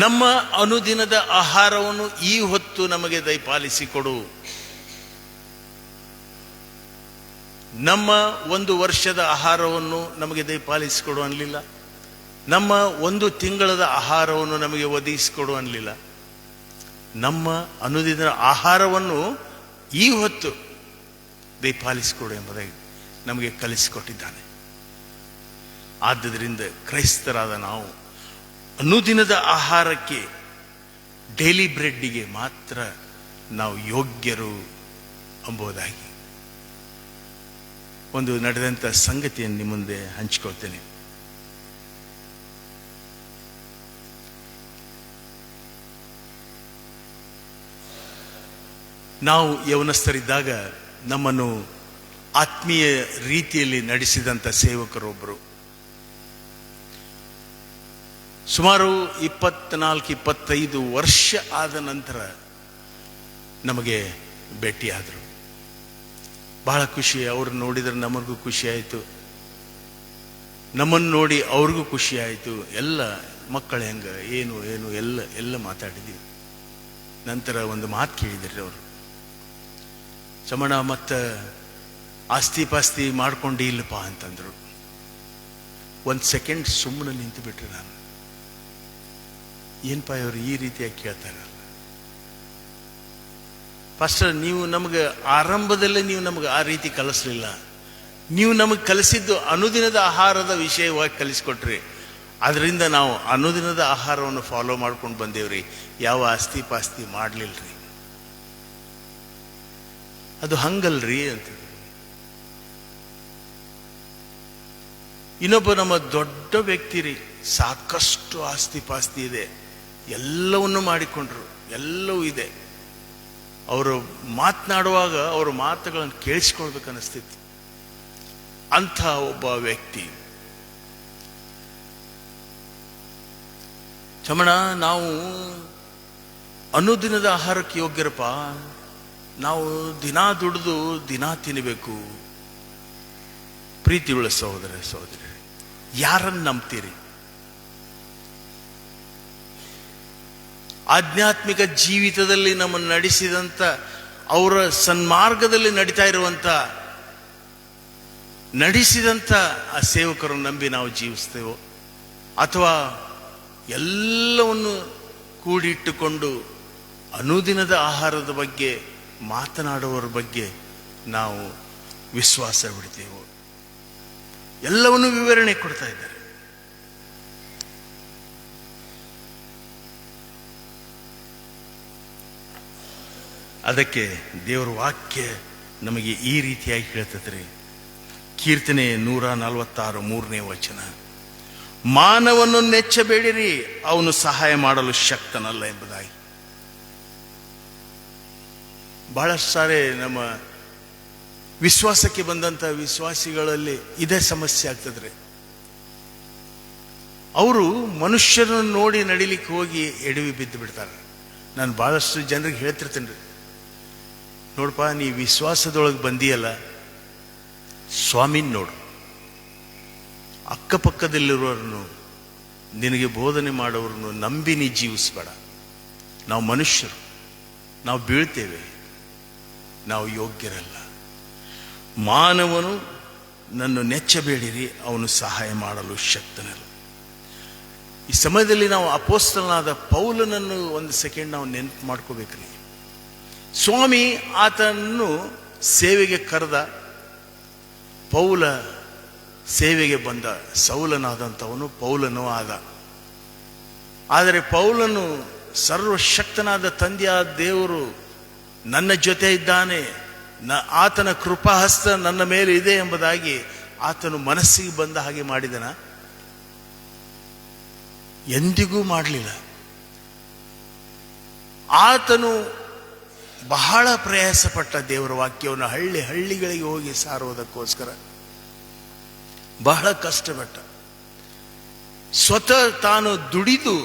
ನಮ್ಮ ಅನುದಿನದ ಆಹಾರವನ್ನು ಈ ಹೊತ್ತು ನಮಗೆ ದಯಪಾಲಿಸಿಕೊಡು. ನಮ್ಮ ಒಂದು ವರ್ಷದ ಆಹಾರವನ್ನು ನಮಗೆ ದಯಪಾಲಿಸಿಕೊಡು ಅನ್ನಲಿಲ್ಲ. ನಮ್ಮ ಒಂದು ತಿಂಗಳದ ಆಹಾರವನ್ನು ನಮಗೆ ಒದಗಿಸಿಕೊಡು ಅನ್ನಲಿಲ್ಲ. ನಮ್ಮ ಅನುದಿನ ಆಹಾರವನ್ನು ಈ ಹೊತ್ತು ದಯಪಾಲಿಸಿಕೊಡು ಎಂಬುದಾಗಿ ನಮಗೆ ಕಲಿಸಿಕೊಟ್ಟಿದ್ದಾನೆ. ಆದ್ದರಿಂದ ಕ್ರೈಸ್ತರಾದ ನಾವು ಅನುದಿನದ ಆಹಾರಕ್ಕೆ, ಡೈಲಿ ಬ್ರೆಡ್ಡಿಗೆ ಮಾತ್ರ ನಾವು ಯೋಗ್ಯರು ಎಂಬುದಾಗಿ ಒಂದು ನಡೆದಂಥ ಸಂಗತಿಯನ್ನು ನಿಮ್ಮ ಮುಂದೆ ಹಂಚಿಕೊಳ್ತೇನೆ. ನಾವು ಯೌವನಸ್ಥರಿದ್ದಾಗ ನಮ್ಮನ್ನು ಆತ್ಮೀಯ ರೀತಿಯಲ್ಲಿ ನಡೆಸಿದಂಥ ಸೇವಕರೊಬ್ಬರು ಸುಮಾರು 24-25 ವರ್ಷ ಆದ ನಂತರ ನಮಗೆ ಭೇಟಿಯಾದರು. ಬಹಳ ಖುಷಿ. ಅವ್ರು ನೋಡಿದ್ರೆ ನಮಗೂ ಖುಷಿ ಆಯಿತು, ನಮ್ಮನ್ನು ನೋಡಿ ಅವ್ರಿಗೂ ಖುಷಿ ಆಯಿತು. ಎಲ್ಲ ಮಕ್ಕಳು ಹೆಂಗ ಏನು ಏನು ಎಲ್ಲ ಮಾತಾಡಿದ್ದೀವಿ. ನಂತರ ಒಂದು ಮಾತು ಕೇಳಿದ್ರಿ ಅವರು, ಚಮಣ ಮತ್ತು ಆಸ್ತಿ ಪಾಸ್ತಿ ಮಾಡ್ಕೊಂಡು ಇಲ್ಲಪ್ಪ ಅಂತಂದರು. ಒಂದು ಸೆಕೆಂಡ್ ಸುಮ್ಮನೆ ನಿಂತು ಬಿಟ್ರೆ ನಾನು, ಏನಪ್ಪ ಇವರು ಈ ರೀತಿಯಾಗಿ ಕೇಳ್ತಾರಲ್ಲ. ಪಾಸ್ಟರ್, ನೀವು ನಮಗೆ ಆರಂಭದಲ್ಲೇ ನೀವು ನಮಗೆ ಆ ರೀತಿ ಕಲಿಸ್ಲಿಲ್ಲ. ನೀವು ನಮಗೆ ಕಲಿಸಿದ್ದು ಅನುದಿನದ ಆಹಾರದ ವಿಷಯವಾಗಿ ಕಲಿಸ್ಕೊಟ್ರಿ. ಅದರಿಂದ ನಾವು ಅನುದಿನದ ಆಹಾರವನ್ನು ಫಾಲೋ ಮಾಡ್ಕೊಂಡು ಬಂದೇವ್ರಿ, ಯಾವ ಆಸ್ತಿ ಪಾಸ್ತಿ ಮಾಡಲಿಲ್ಲರಿ. ಅದು ಹಂಗಲ್ರಿ ಅಂತ. ಇನ್ನೊಬ್ಬ ನಮ್ಮ ದೊಡ್ಡ ವ್ಯಕ್ತಿ ರೀ, ಸಾಕಷ್ಟು ಆಸ್ತಿ ಪಾಸ್ತಿ ಇದೆ, ಎಲ್ಲವನ್ನು ಮಾಡಿಕೊಂಡ್ರು, ಎಲ್ಲವೂ ಇದೆ. ಅವರು ಮಾತನಾಡುವಾಗ ಅವರ ಮಾತುಗಳನ್ನು ಕೇಳಿಸ್ಕೊಳ್ಬೇಕನ್ನಿಸ್ತಿತ್ತು. ಅಂಥ ಒಬ್ಬ ವ್ಯಕ್ತಿ, ಚಮಣ ನಾವು ಅನುದಿನದ ಆಹಾರಕ್ಕೆ ಯೋಗ್ಯರಪ್ಪ, ನಾವು ದಿನಾ ದುಡಿದು ದಿನಾ ತಿನ್ನಬೇಕು. ಪ್ರೀತಿಯುಳ್ಳ ಸಹೋದರ ಸಹೋದರಿ, ಯಾರನ್ನು ನಂಬ್ತೀರಿ? ಆಧ್ಯಾತ್ಮಿಕ ಜೀವಿತದಲ್ಲಿ ನಮ್ಮನ್ನು ನಡೆಸಿದಂಥ, ಅವರ ಸನ್ಮಾರ್ಗದಲ್ಲಿ ನಡೆಸಿದಂಥ ಆ ಸೇವಕರನ್ನು ನಂಬಿ ನಾವು ಜೀವಿಸ್ತೇವೋ, ಅಥವಾ ಎಲ್ಲವನ್ನು ಕೂಡಿಟ್ಟುಕೊಂಡು ಅನುದಿನದ ಆಹಾರದ ಬಗ್ಗೆ ಮಾತನಾಡುವವರ ಬಗ್ಗೆ ನಾವು ವಿಶ್ವಾಸ ಬಿಡ್ತೇವೋ? ಎಲ್ಲವನ್ನೂ ವಿವರಣೆ ಕೊಡ್ತಾ ಇದ್ದಾರೆ. ಅದಕ್ಕೆ ದೇವರ ವಾಕ್ಯ ನಮಗೆ ಈ ರೀತಿಯಾಗಿ ಹೇಳ್ತದ್ರಿ. ಕೀರ್ತನೆ 146 3ನೇ ವಚನ, ಮಾನವನ್ನು ನೆಚ್ಚಬೇಡಿರಿ, ಅವನು ಸಹಾಯ ಮಾಡಲು ಶಕ್ತನಲ್ಲ ಎಂಬುದಾಗಿ. ಬಹಳಷ್ಟು ಸಾರಿ ನಮ್ಮ ವಿಶ್ವಾಸಕ್ಕೆ ಬಂದಂಥ ವಿಶ್ವಾಸಿಗಳಲ್ಲಿ ಇದೇ ಸಮಸ್ಯೆ ಆಗ್ತದ್ರಿ. ಅವರು ಮನುಷ್ಯರನ್ನು ನೋಡಿ ನಡಿಲಿಕ್ಕೆ ಹೋಗಿ ಎಡವಿ ಬಿದ್ದು ಬಿಡ್ತಾರೆ. ನಾನು ಬಹಳಷ್ಟು ಜನರಿಗೆ ಹೇಳ್ತಿರ್ತೇನೆ ರೀ, ನೋಡಪ್ಪ, ನೀ ವಿಶ್ವಾಸದೊಳಗೆ ಬಂದಿಯಲ್ಲ, ಸ್ವಾಮಿನ ನೋಡು, ಅಕ್ಕಪಕ್ಕದಲ್ಲಿರೋರನ್ನು, ನಿನಗೆ ಬೋಧನೆ ಮಾಡೋರನ್ನು ನಂಬಿ ನೀ ಜೀವಿಸ್ಬೇಡ. ನಾವು ಮನುಷ್ಯರು, ನಾವು ಬೀಳ್ತೇವೆ, ನಾವು ಯೋಗ್ಯರಲ್ಲ. ಮಾನವನು ನನ್ನ ನೆಚ್ಚಬೇಡಿರಿ, ಅವನು ಸಹಾಯ ಮಾಡಲು ಶಕ್ತನಲ್ಲ. ಈ ಸಮಯದಲ್ಲಿ ನಾವು ಅಪೊಸ್ತಲನಾದ ಪೌಲನನ್ನು ಒಂದು ಸೆಕೆಂಡ್ ನಾವು ನೆನಪು ಮಾಡ್ಕೋಬೇಕ್ರಿ. ಸ್ವಾಮಿ ಆತನನ್ನು ಸೇವೆಗೆ ಕರೆದ, ಪೌಲ ಸೇವೆಗೆ ಬಂದ, ಸೌಲನಾದಂಥವನು ಪೌಲನೂ ಆದ. ಆದರೆ ಪೌಲನು ಸರ್ವಶಕ್ತನಾದ ತಂದೆಯಾದ ದೇವರು ನನ್ನ ಜೊತೆ ಇದ್ದಾನೆ, ಆತನ ಕೃಪಾಹಸ್ತ ನನ್ನ ಮೇಲೆ ಇದೆ ಎಂಬುದಾಗಿ ಆತನು ಮನಸ್ಸಿಗೆ ಬಂದ ಹಾಗೆ ಮಾಡಿದನ? ಎಂದಿಗೂ ಮಾಡಲಿಲ್ಲ. ಆತನು ಬಹಳ ಪ್ರಯಾಸಪಟ್ಟ ದೇವರ ವಾಕ್ಯವನ್ನು ಹಳ್ಳಿಗಳಿಗೆ ಹೋಗಿ ಸಾರುವುದಕ್ಕೋಸ್ಕರ ಬಹಳ ಕಷ್ಟಪಟ್ಟ. ಸ್ವತಃ ತಾನು ದುಡಿದು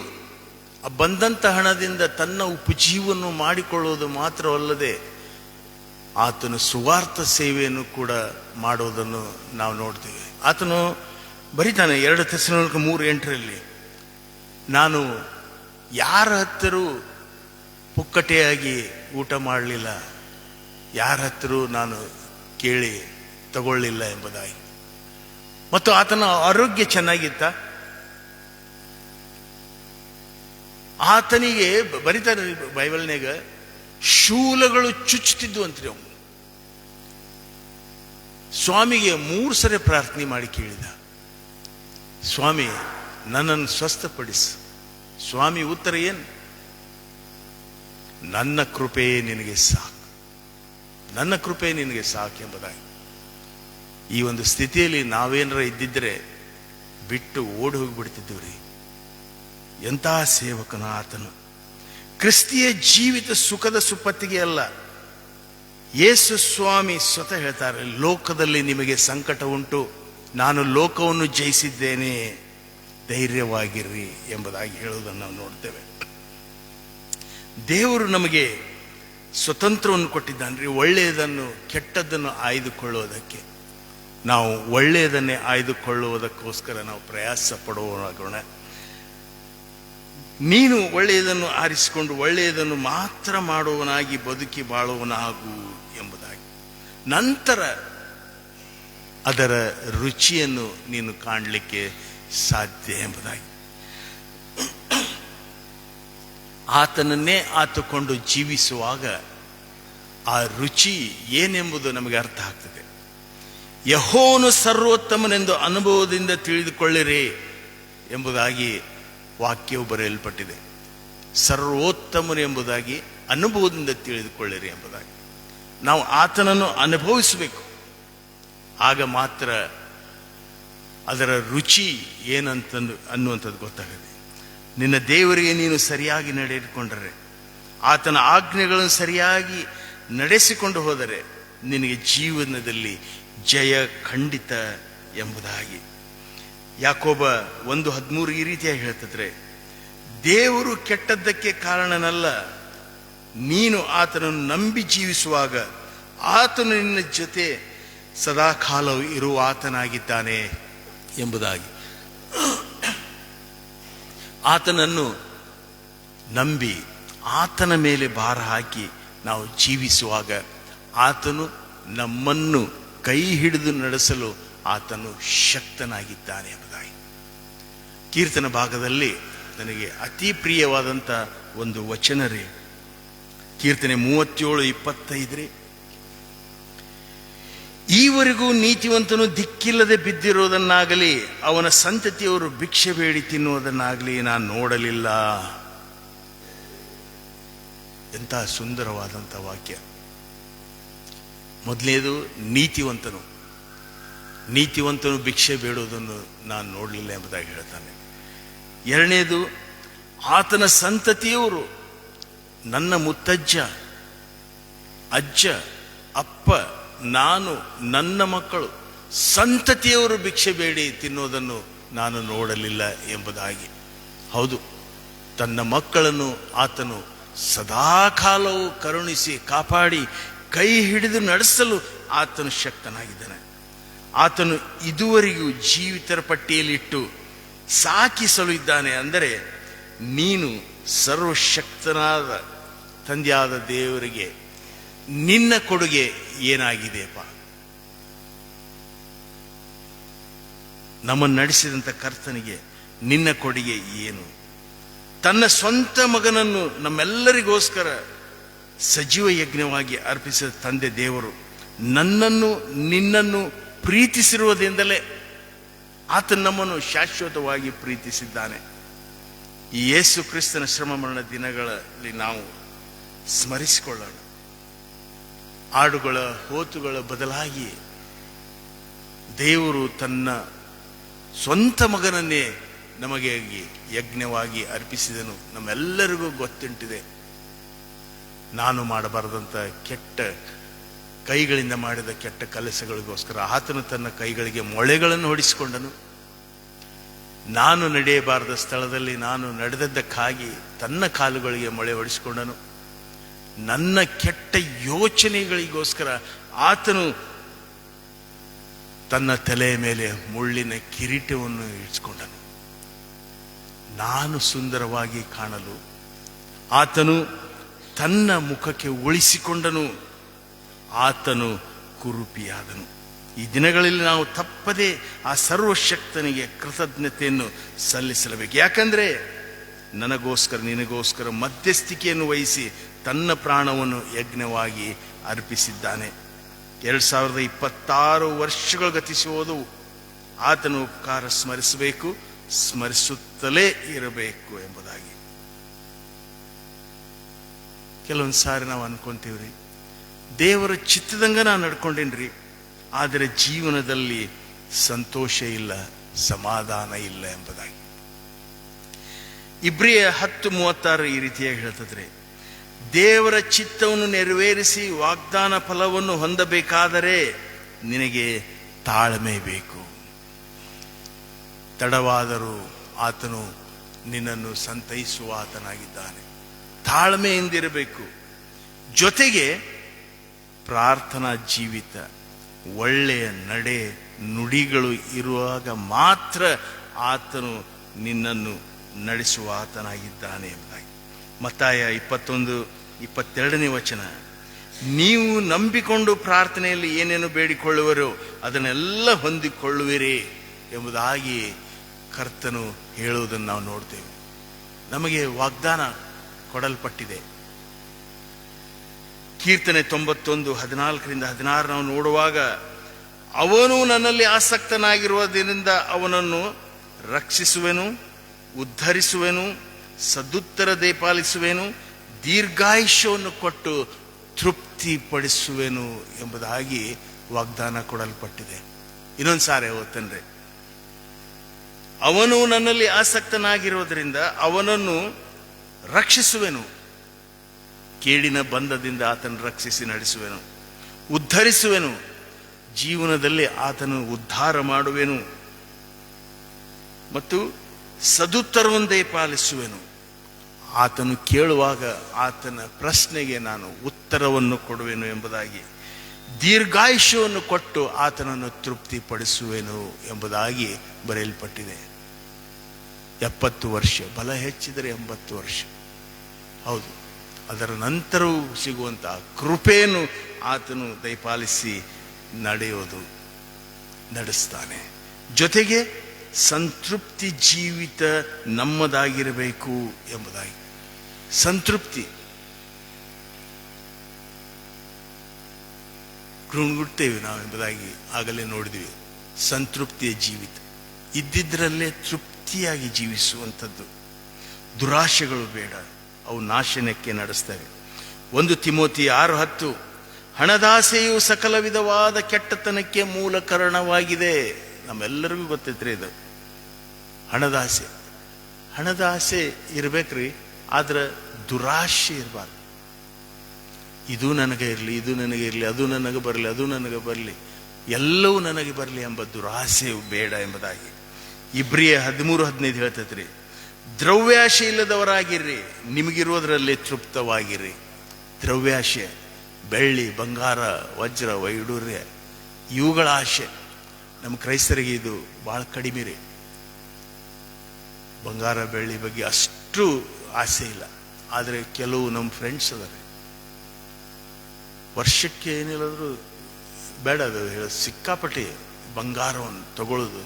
ಬಂದಂಥ ಹಣದಿಂದ ತನ್ನ ಉಪಜೀವವನ್ನು ಮಾಡಿಕೊಳ್ಳುವುದು ಮಾತ್ರವಲ್ಲದೆ ಆತನು ಸುವಾರ್ಥ ಸೇವೆಯನ್ನು ಕೂಡ ಮಾಡೋದನ್ನು ನಾವು ನೋಡ್ತೇವೆ. ಆತನು ಬರೀತಾನೆ 2 ಥೆಸಲೋನಿಕ 3:8 ನಾನು ಯಾರ ಹತ್ತಿರ ಪುಕ್ಕಟೆಯಾಗಿ ಊಟ ಮಾಡಲಿಲ್ಲ, ಯಾರ ಹತ್ತಿರ ನಾನು ಕೇಳಿ ತಗೊಳ್ಳಿಲ್ಲ ಎಂಬುದಾಗಿ. ಮತ್ತು ಆತನ ಆರೋಗ್ಯ ಚೆನ್ನಾಗಿತ್ತ. ಆತನಿಗೆ ಬರೀತಾರೆ ಬೈಬಲ್ನಾಗ, ಶೂಲಗಳು ಚುಚ್ಚುತ್ತಿದ್ದು ಅಂತ್ರಿ. ಅವನು ಸ್ವಾಮಿಗೆ 3 ಸರಿ ಪ್ರಾರ್ಥನೆ ಮಾಡಿ ಕೇಳಿದ, ಸ್ವಾಮಿ ನನ್ನನ್ನು ಸ್ವಸ್ಥಪಡಿಸು. ಸ್ವಾಮಿ ಉತ್ತರ ಏನು? ನನ್ನ ಕೃಪೆಯೇ ನಿನಗೆ ಸಾಕು, ನನ್ನ ಕೃಪೆ ನಿನಗೆ ಸಾಕು ಎಂಬುದಾಗಿ. ಈ ಒಂದು ಸ್ಥಿತಿಯಲ್ಲಿ ನಾವೇನಾರ ಇದ್ದಿದ್ರೆ ಬಿಟ್ಟು ಓಡಿ ಹೋಗಿಬಿಡ್ತಿದ್ದೀವ್ರಿ. ಎಂತಹ ಸೇವಕನ ಆತನು. ಕ್ರಿಸ್ತಿಯ ಜೀವಿತ ಸುಖದ ಸುಪ್ಪತ್ತಿಗೆ ಅಲ್ಲ. ಯೇಸು ಸ್ವಾಮಿ ಸ್ವತಃ ಹೇಳ್ತಾರೆ, ಲೋಕದಲ್ಲಿ ನಿಮಗೆ ಸಂಕಟ ಉಂಟು, ನಾನು ಲೋಕವನ್ನು ಜಯಿಸಿದ್ದೇನೆ, ಧೈರ್ಯವಾಗಿರ್ರಿ ಎಂಬುದಾಗಿ ಹೇಳುವುದನ್ನು ನಾವು ನೋಡ್ತೇವೆ. ದೇವರು ನಮಗೆ ಸ್ವತಂತ್ರವನ್ನು ಕೊಟ್ಟಿದ್ದಾನ್ರಿ, ಒಳ್ಳೆಯದನ್ನು ಕೆಟ್ಟದ್ದನ್ನು ಆಯ್ದುಕೊಳ್ಳುವುದಕ್ಕೆ. ನಾವು ಒಳ್ಳೆಯದನ್ನೇ ಆಯ್ದುಕೊಳ್ಳುವುದಕ್ಕೋಸ್ಕರ ನಾವು ಪ್ರಯಾಸ ಪಡುವಾಗೋಣ. ನೀನು ಒಳ್ಳೆಯದನ್ನು ಆರಿಸಿಕೊಂಡು ಒಳ್ಳೆಯದನ್ನು ಮಾತ್ರ ಮಾಡುವವನಾಗಿ ಬದುಕಿ ಬಾಳುವನಾಗು ಎಂಬುದಾಗಿ. ನಂತರ ಅದರ ರುಚಿಯನ್ನು ನೀನು ಕಾಣಲಿಕ್ಕೆ ಸಾಧ್ಯ ಎಂಬುದಾಗಿ. ಆತನನ್ನೇ ಆತುಕೊಂಡು ಜೀವಿಸುವಾಗ ಆ ರುಚಿ ಏನೆಂಬುದು ನಮಗೆ ಅರ್ಥ ಆಗ್ತದೆ. ಯೆಹೋವನು ಸರ್ವೋತ್ತಮನೆಂದು ಅನುಭವದಿಂದ ತಿಳಿದುಕೊಳ್ಳಿರಿ ಎಂಬುದಾಗಿ ವಾಕ್ಯವು ಬರೆಯಲ್ಪಟ್ಟಿದೆ. ಸರ್ವೋತ್ತಮನು ಎಂಬುದಾಗಿ ಅನುಭವದಿಂದ ತಿಳಿದುಕೊಳ್ಳಿರಿ ಎಂಬುದಾಗಿ. ನಾವು ಆತನನ್ನು ಅನುಭವಿಸಬೇಕು, ಆಗ ಮಾತ್ರ ಅದರ ರುಚಿ ಏನಂತಂದು ಅನ್ನುವಂಥದ್ದು ಗೊತ್ತಾಗುತ್ತೆ. ನಿನ್ನ ದೇವರಿಗೆ ನೀನು ಸರಿಯಾಗಿ ನಡೆದುಕೊಂಡರೆ, ಆತನ ಆಜ್ಞೆಗಳನ್ನು ಸರಿಯಾಗಿ ನಡೆಸಿಕೊಂಡು ಹೋದರೆ ನಿನಗೆ ಜೀವನದಲ್ಲಿ ಜಯ ಖಂಡಿತ ಎಂಬುದಾಗಿ. ಯಾಕೋಬ 1:13 ಈ ರೀತಿಯಾಗಿ ಹೇಳ್ತಿದ್ರೆ, ದೇವರು ಕೆಟ್ಟದ್ದಕ್ಕೆ ಕಾರಣನಲ್ಲ, ನೀನು ಆತನನ್ನು ನಂಬಿ ಜೀವಿಸುವಾಗ ಆತನು ನಿನ್ನ ಜೊತೆ ಸದಾಕಾಲವೂ ಇರುವ ಆತನಾಗಿದ್ದಾನೆ ಎಂಬುದಾಗಿ. ಆತನನ್ನು ನಂಬಿ ಆತನ ಮೇಲೆ ಭಾರ ಹಾಕಿ ನಾವು ಜೀವಿಸುವಾಗ ಆತನು ನಮ್ಮನ್ನು ಕೈ ಹಿಡಿದು ನಡೆಸಲು ಆತನು ಶಕ್ತನಾಗಿದ್ದಾನೆ ಎಂಬುದಾಗಿ. ಕೀರ್ತನ ಭಾಗದಲ್ಲಿ ನನಗೆ ಅತಿ ಪ್ರಿಯವಾದಂಥ ಒಂದು ವಚನ ರೀ, ಕೀರ್ತನೆ 37:25. ಈವರೆಗೂ ನೀತಿವಂತನು ದಿಕ್ಕಿಲ್ಲದೆ ಬಿದ್ದಿರೋದನ್ನಾಗಲಿ ಅವನ ಸಂತತಿಯವರು ಭಿಕ್ಷೆ ಬೇಡಿ ತಿನ್ನುವುದನ್ನಾಗಲಿ ನಾನು ನೋಡಲಿಲ್ಲ. ಎಂತಹ ಸುಂದರವಾದಂಥ ವಾಕ್ಯ. ಮೊದಲನೇದು, ನೀತಿವಂತನು ಭಿಕ್ಷೆ ಬೇಡುವುದನ್ನು ನಾನು ನೋಡಲಿಲ್ಲ ಎಂಬುದಾಗಿ ಹೇಳ್ತಾನೆ. ಎರಡನೇದು, ಆತನ ಸಂತತಿಯವರು, ನನ್ನ ಮುತ್ತಜ್ಜ, ಅಜ್ಜ, ಅಪ್ಪ, ನಾನು, ನನ್ನ ಮಕ್ಕಳು, ಸಂತತಿಯವರು ಭಿಕ್ಷೆ ಬೇಡಿ ತಿನ್ನೋದನ್ನು ನಾನು ನೋಡಲಿಲ್ಲ ಎಂಬುದಾಗಿ. ಹೌದು, ತನ್ನ ಮಕ್ಕಳನ್ನು ಆತನು ಸದಾಕಾಲವೂ ಕರುಣಿಸಿ ಕಾಪಾಡಿ ಕೈ ಹಿಡಿದು ನಡೆಸಲು ಆತನು ಶಕ್ತನಾಗಿದ್ದಾನೆ. ಆತನು ಇದುವರೆಗೂ ಜೀವಿತರ ಪಟ್ಟಿಯಲ್ಲಿಟ್ಟು ಸಾಕಿಸಲು ಇದ್ದಾನೆ. ಅಂದರೆ ನೀನು ಸರ್ವಶಕ್ತನಾದ ತಂದೆಯಾದ ದೇವರಿಗೆ ನಿನ್ನ ಕೊಡುಗೆ ಏನಾಗಿದೆಯಪ್ಪ? ನಮ್ಮನ್ನು ನಡೆಸಿದಂಥ ಕರ್ತನಿಗೆ ನಿನ್ನ ಕೊಡುಗೆ ಏನು? ತನ್ನ ಸ್ವಂತ ಮಗನನ್ನು ನಮ್ಮೆಲ್ಲರಿಗೋಸ್ಕರ ಸಜೀವ ಯಜ್ಞವಾಗಿ ಅರ್ಪಿಸಿದ ತಂದೆ ದೇವರು ನನ್ನನ್ನು ನಿನ್ನನ್ನು ಪ್ರೀತಿಸಿರುವುದರಿಂದಲೇ ಆತ ನಮ್ಮನ್ನು ಶಾಶ್ವತವಾಗಿ ಪ್ರೀತಿಸಿದ್ದಾನೆ. ಈ ಯೇಸು ಕ್ರಿಸ್ತನ ಶ್ರಮ ಮರಣ ದಿನಗಳಲ್ಲಿ ನಾವು ಸ್ಮರಿಸಿಕೊಳ್ಳೋಣ. ಆಡುಗಳ ಹೋತುಗಳ ಬದಲಾಗಿ ದೇವರು ತನ್ನ ಸ್ವಂತ ಮಗನನ್ನೇ ನಮಗೆ ಯಜ್ಞವಾಗಿ ಅರ್ಪಿಸಿದನು. ನಮ್ಮೆಲ್ಲರಿಗೂ ಗೊತ್ತುಂಟಿದೆ, ನಾನು ಮಾಡಬಾರದಂಥ ಕೆಟ್ಟ ಕೈಗಳಿಂದ ಮಾಡಿದ ಕೆಟ್ಟ ಕೆಲಸಗಳಿಗೋಸ್ಕರ ಆತನು ತನ್ನ ಕೈಗಳಿಗೆ ಮೊಳೆಗಳನ್ನು ಹೊಡಿಸಿಕೊಂಡನು. ನಾನು ನಡೆಯಬಾರದ ಸ್ಥಳದಲ್ಲಿ ನಾನು ನಡೆದದ್ದಕ್ಕಾಗಿ ತನ್ನ ಕಾಲುಗಳಿಗೆ ಮೊಳೆ ಹೊಡಿಸಿಕೊಂಡನು. ನನ್ನ ಕೆಟ್ಟ ಯೋಚನೆಗಳಿಗೋಸ್ಕರ ಆತನು ತನ್ನ ತಲೆಯ ಮೇಲೆ ಮುಳ್ಳಿನ ಕಿರೀಟವನ್ನು ಇರಿಸಿಕೊಂಡನು. ನಾನು ಸುಂದರವಾಗಿ ಕಾಣಲು ಆತನು ತನ್ನ ಮುಖಕ್ಕೆ ಉಳಿಸಿಕೊಂಡನು. ಆತನು ಕುರೂಪಿಯಾದನು. ಈ ದಿನಗಳಲ್ಲಿ ನಾವು ತಪ್ಪದೆ ಆ ಸರ್ವಶಕ್ತನಿಗೆ ಕೃತಜ್ಞತೆಯನ್ನು ಸಲ್ಲಿಸಲೇಬೇಕು. ಯಾಕಂದ್ರೆ ನನಗೋಸ್ಕರ ನಿನಗೋಸ್ಕರ ಮಧ್ಯಸ್ಥಿಕೆಯನ್ನು ವಹಿಸಿ ತನ್ನ ಪ್ರಾಣವನ್ನು ಯಜ್ಞವಾಗಿ ಅರ್ಪಿಸಿದ್ದಾನೆ. 2026 ವರ್ಷಗಳು ಗತಿಸಿ ಹೋದವು. ಆತನ ಉಪಕಾರ ಸ್ಮರಿಸಬೇಕು, ಸ್ಮರಿಸುತ್ತಲೇ ಇರಬೇಕು ಎಂಬುದಾಗಿ. ಕೆಲವೊಂದು ಸಾರಿ ನಾವು ಅನ್ಕೊಂತೀವ್ರಿ, ದೇವರ ಚಿತ್ತದಂಗ ನಾನು ನಡ್ಕೊಂಡೇನ್ರಿ, ಆದರೆ ಜೀವನದಲ್ಲಿ ಸಂತೋಷ ಇಲ್ಲ, ಸಮಾಧಾನ ಇಲ್ಲ ಎಂಬುದಾಗಿ. ಇಬ್ರಿಯ 10:36 ಈ ರೀತಿಯಾಗಿ ಹೇಳ್ತದ್ರೆ, ದೇವರ ಚಿತ್ತವನ್ನು ನೆರವೇರಿಸಿ ವಾಗ್ದಾನ ಫಲವನ್ನು ಹೊಂದಬೇಕಾದರೆ ನಿನಗೆ ತಾಳ್ಮೆ ಬೇಕು. ತಡವಾದರೂ ಆತನು ನಿನ್ನನ್ನು ಸಂತೈಸುವ ಆತನಾಗಿದ್ದಾನೆ. ತಾಳ್ಮೆಯಿಂದಿರಬೇಕು. ಜೊತೆಗೆ ಪ್ರಾರ್ಥನಾ ಜೀವಿತ, ಒಳ್ಳೆಯ ನಡೆ ನುಡಿಗಳು ಇರುವಾಗ ಮಾತ್ರ ಆತನು ನಿನ್ನನ್ನು ನಡೆಸುವ ಆತನಾಗಿದ್ದಾನೆ ಎಂಬುದಾಗಿ. ಮತ್ತಾಯ 21:22 ವಚನ, ನೀವು ನಂಬಿಕೊಂಡು ಪ್ರಾರ್ಥನೆಯಲ್ಲಿ ಏನೇನು ಬೇಡಿಕೊಳ್ಳುವರೋ ಅದನ್ನೆಲ್ಲ ಹೊಂದಿಕೊಳ್ಳುವಿರಿ ಎಂಬುದಾಗಿ ಕರ್ತನು ಹೇಳುವುದನ್ನು ನಾವು ನೋಡ್ತೇವೆ. ನಮಗೆ ವಾಗ್ದಾನ ಕೊಡಲ್ಪಟ್ಟಿದೆ. ಕೀರ್ತನೆ 91:14-16 ನಾವು ನೋಡುವಾಗ, ಅವನು ನನ್ನಲ್ಲಿ ಆಸಕ್ತನಾಗಿರುವುದರಿಂದ ಅವನನ್ನು ರಕ್ಷಿಸುವೆನು, ಉದ್ಧರಿಸುವೆನು, ಸದುತ್ತರ ದೇಪಾಲಿಸುವೆನು, ದೀರ್ಘಾಯುಷ್ಯವನ್ನು ಕೊಟ್ಟು ತೃಪ್ತಿಪಡಿಸುವೆನು ಎಂಬುದಾಗಿ ವಾಗ್ದಾನ ಕೊಡಲ್ಪಟ್ಟಿದೆ. ಇನ್ನೊಂದು ಸಾರಿ ಓದ್ತೇನ್ರಿ, ಅವನು ನನ್ನಲ್ಲಿ ಆಸಕ್ತನಾಗಿರುವುದರಿಂದ ಅವನನ್ನು ರಕ್ಷಿಸುವೆನು, ಕೇಡಿನ ಬಂಧದಿಂದ ಆತನು ರಕ್ಷಿಸಿ ನಡೆಸುವೆನು, ಉದ್ಧರಿಸುವೆನು, ಜೀವನದಲ್ಲಿ ಆತನು ಉದ್ಧಾರ ಮಾಡುವೆನು, ಮತ್ತು ಸದುತ್ತರವೊಂದೇ ಪಾಲಿಸುವೆನು. ಆತನು ಕೇಳುವಾಗ ಆತನ ಪ್ರಶ್ನೆಗೆ ನಾನು ಉತ್ತರವನ್ನು ಕೊಡುವೆನು ಎಂಬುದಾಗಿ, ದೀರ್ಘಾಯುಷ್ಯವನ್ನು ಕೊಟ್ಟು ಆತನನ್ನು ತೃಪ್ತಿಪಡಿಸುವೆನು ಎಂಬುದಾಗಿ ಬರೆಯಲ್ಪಟ್ಟಿದೆ. 70 ವರ್ಷ, ಬಲ ಹೆಚ್ಚಿದರೆ 80 ವರ್ಷ. ಹೌದು, ಅದರ ನಂತರವೂ ಸಿಗುವಂತಹ ಕೃಪೆಯನ್ನು ಆತನು ದಯಪಾಲಿಸಿ ನಡೆಸ್ತಾನೆ. ಜೊತೆಗೆ ಸಂತೃಪ್ತಿ ಜೀವಿತ ನಮ್ಮದಾಗಿರಬೇಕು ಎಂಬುದಾಗಿ. ಸಂತೃಪ್ತಿ ಗುಣಗುಡ್ತೇವೆ ನಾವು ಎಂಬುದಾಗಿ ಆಗಲೇ ನೋಡಿದ್ವಿ. ಸಂತೃಪ್ತಿಯ ಜೀವಿತ, ಇದ್ದಿದ್ದರಲ್ಲೇ ತೃಪ್ತಿಯಾಗಿ ಜೀವಿಸುವಂಥದ್ದು. ದುರಾಶೆಗಳು ಬೇಡ, ಅವು ನಾಶನಕ್ಕೆ ನಡೆಸ್ತವೆ. 1 ತಿಮೋಥಿ 6:10, ಹಣದಾಸೆಯು ಸಕಲ ವಿಧವಾದ ಕೆಟ್ಟತನಕ್ಕೆ ಮೂಲ ಕಾರಣವಾಗಿದೆ. ನಮ್ಮೆಲ್ಲರಿಗೂ ಗೊತ್ತೈತ್ರಿ ಇದು. ಹಣದಾಸೆ ಇರ್ಬೇಕ್ರಿ, ಆದ್ರೆ ದುರಾಶೆ ಇರಬಾರ್ದು. ಇದು ನನಗೆ ಇರಲಿ, ಇದು ನನಗೆ ಇರಲಿ, ಅದು ನನಗೆ ಬರಲಿ, ಅದು ನನಗೆ ಬರಲಿ, ಎಲ್ಲವೂ ನನಗೆ ಬರಲಿ ಎಂಬ ದುರಾಸೆ ಬೇಡ ಎಂಬುದಾಗಿ. ಇಬ್ರಿಯ 13:15 ಹೇಳ್ತೈತ್ರಿ, ದ್ರವ್ಯಾಶೆ ಇಲ್ಲದವರಾಗಿರ್ರಿ, ನಿಮಗಿರೋದ್ರಲ್ಲಿ ತೃಪ್ತವಾಗಿರ್ರಿ. ದ್ರವ್ಯಾಶೆ, ಬೆಳ್ಳಿ, ಬಂಗಾರ, ವಜ್ರ, ವೈಡೂರ್ಯ, ಇವುಗಳ ಆಶೆ. ನಮ್ಮ ಕ್ರೈಸ್ತರಿಗೆ ಇದು ಬಹಳ ಕಡಿಮೆ ರೀ. ಬಂಗಾರ ಬೆಳ್ಳಿ ಬಗ್ಗೆ ಅಷ್ಟು ಆಸೆ ಇಲ್ಲ. ಆದರೆ ಕೆಲವು ನಮ್ಮ ಫ್ರೆಂಡ್ಸ್ ಅದಾರೆ, ವರ್ಷಕ್ಕೆ ಏನಿಲ್ಲದ್ರು ಬೇಡ, ಅದು ಹೇಳ ಸಿಕ್ಕಾಪಟ್ಟೆ ಬಂಗಾರವನ್ನು ತಗೊಳ್ಳೋದು.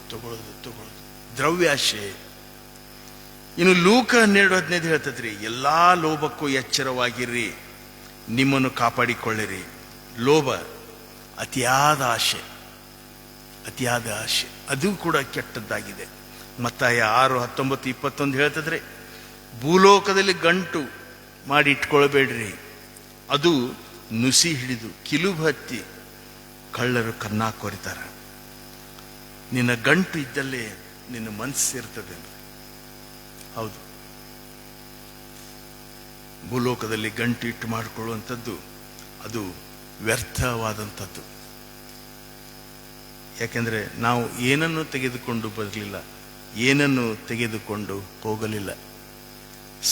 ದ್ರವ್ಯಾಶೆ. ಇನ್ನು ಲೂಕ 12:15 ಹೇಳ್ತದ್ರಿ, ಎಲ್ಲಾ ಲೋಭಕ್ಕೂ ಎಚ್ಚರವಾಗಿರ್ರಿ, ನಿಮ್ಮನ್ನು ಕಾಪಾಡಿಕೊಳ್ಳಿರಿ. ಲೋಭ, ಅತಿಯಾದ ಆಶೆ ಅದು ಕೂಡ ಕೆಟ್ಟದ್ದಾಗಿದೆ. ಮತ್ತಾಯ 6:19-21 ಹೇಳ್ತದ್ರೆ, ಭೂಲೋಕದಲ್ಲಿ ಗಂಟು ಮಾಡಿ ಇಟ್ಕೊಳ್ಬೇಡ್ರಿ, ಅದು ನುಸಿ ಹಿಡಿದು ಕಿಲುಬು ಹತ್ತಿ ಕಳ್ಳರು ಕನ್ನ ಕೊರಿತಾರ. ನಿನ್ನ ಗಂಟು ಇದ್ದಲ್ಲೇ ನಿನ್ನ ಮನಸ್ಸು ಇರ್ತದೆ. ಹೌದು, ಭೂಲೋಕದಲ್ಲಿ ಗಂಟಿಟ್ಟು ಮಾಡಿಕೊಳ್ಳುವಂಥದ್ದು ಅದು ವ್ಯರ್ಥವಾದಂಥದ್ದು. ಯಾಕೆಂದರೆ ನಾವು ಏನನ್ನು ತೆಗೆದುಕೊಂಡು ಬರಲಿಲ್ಲ, ಏನನ್ನು ತೆಗೆದುಕೊಂಡು ಹೋಗಲಿಲ್ಲ.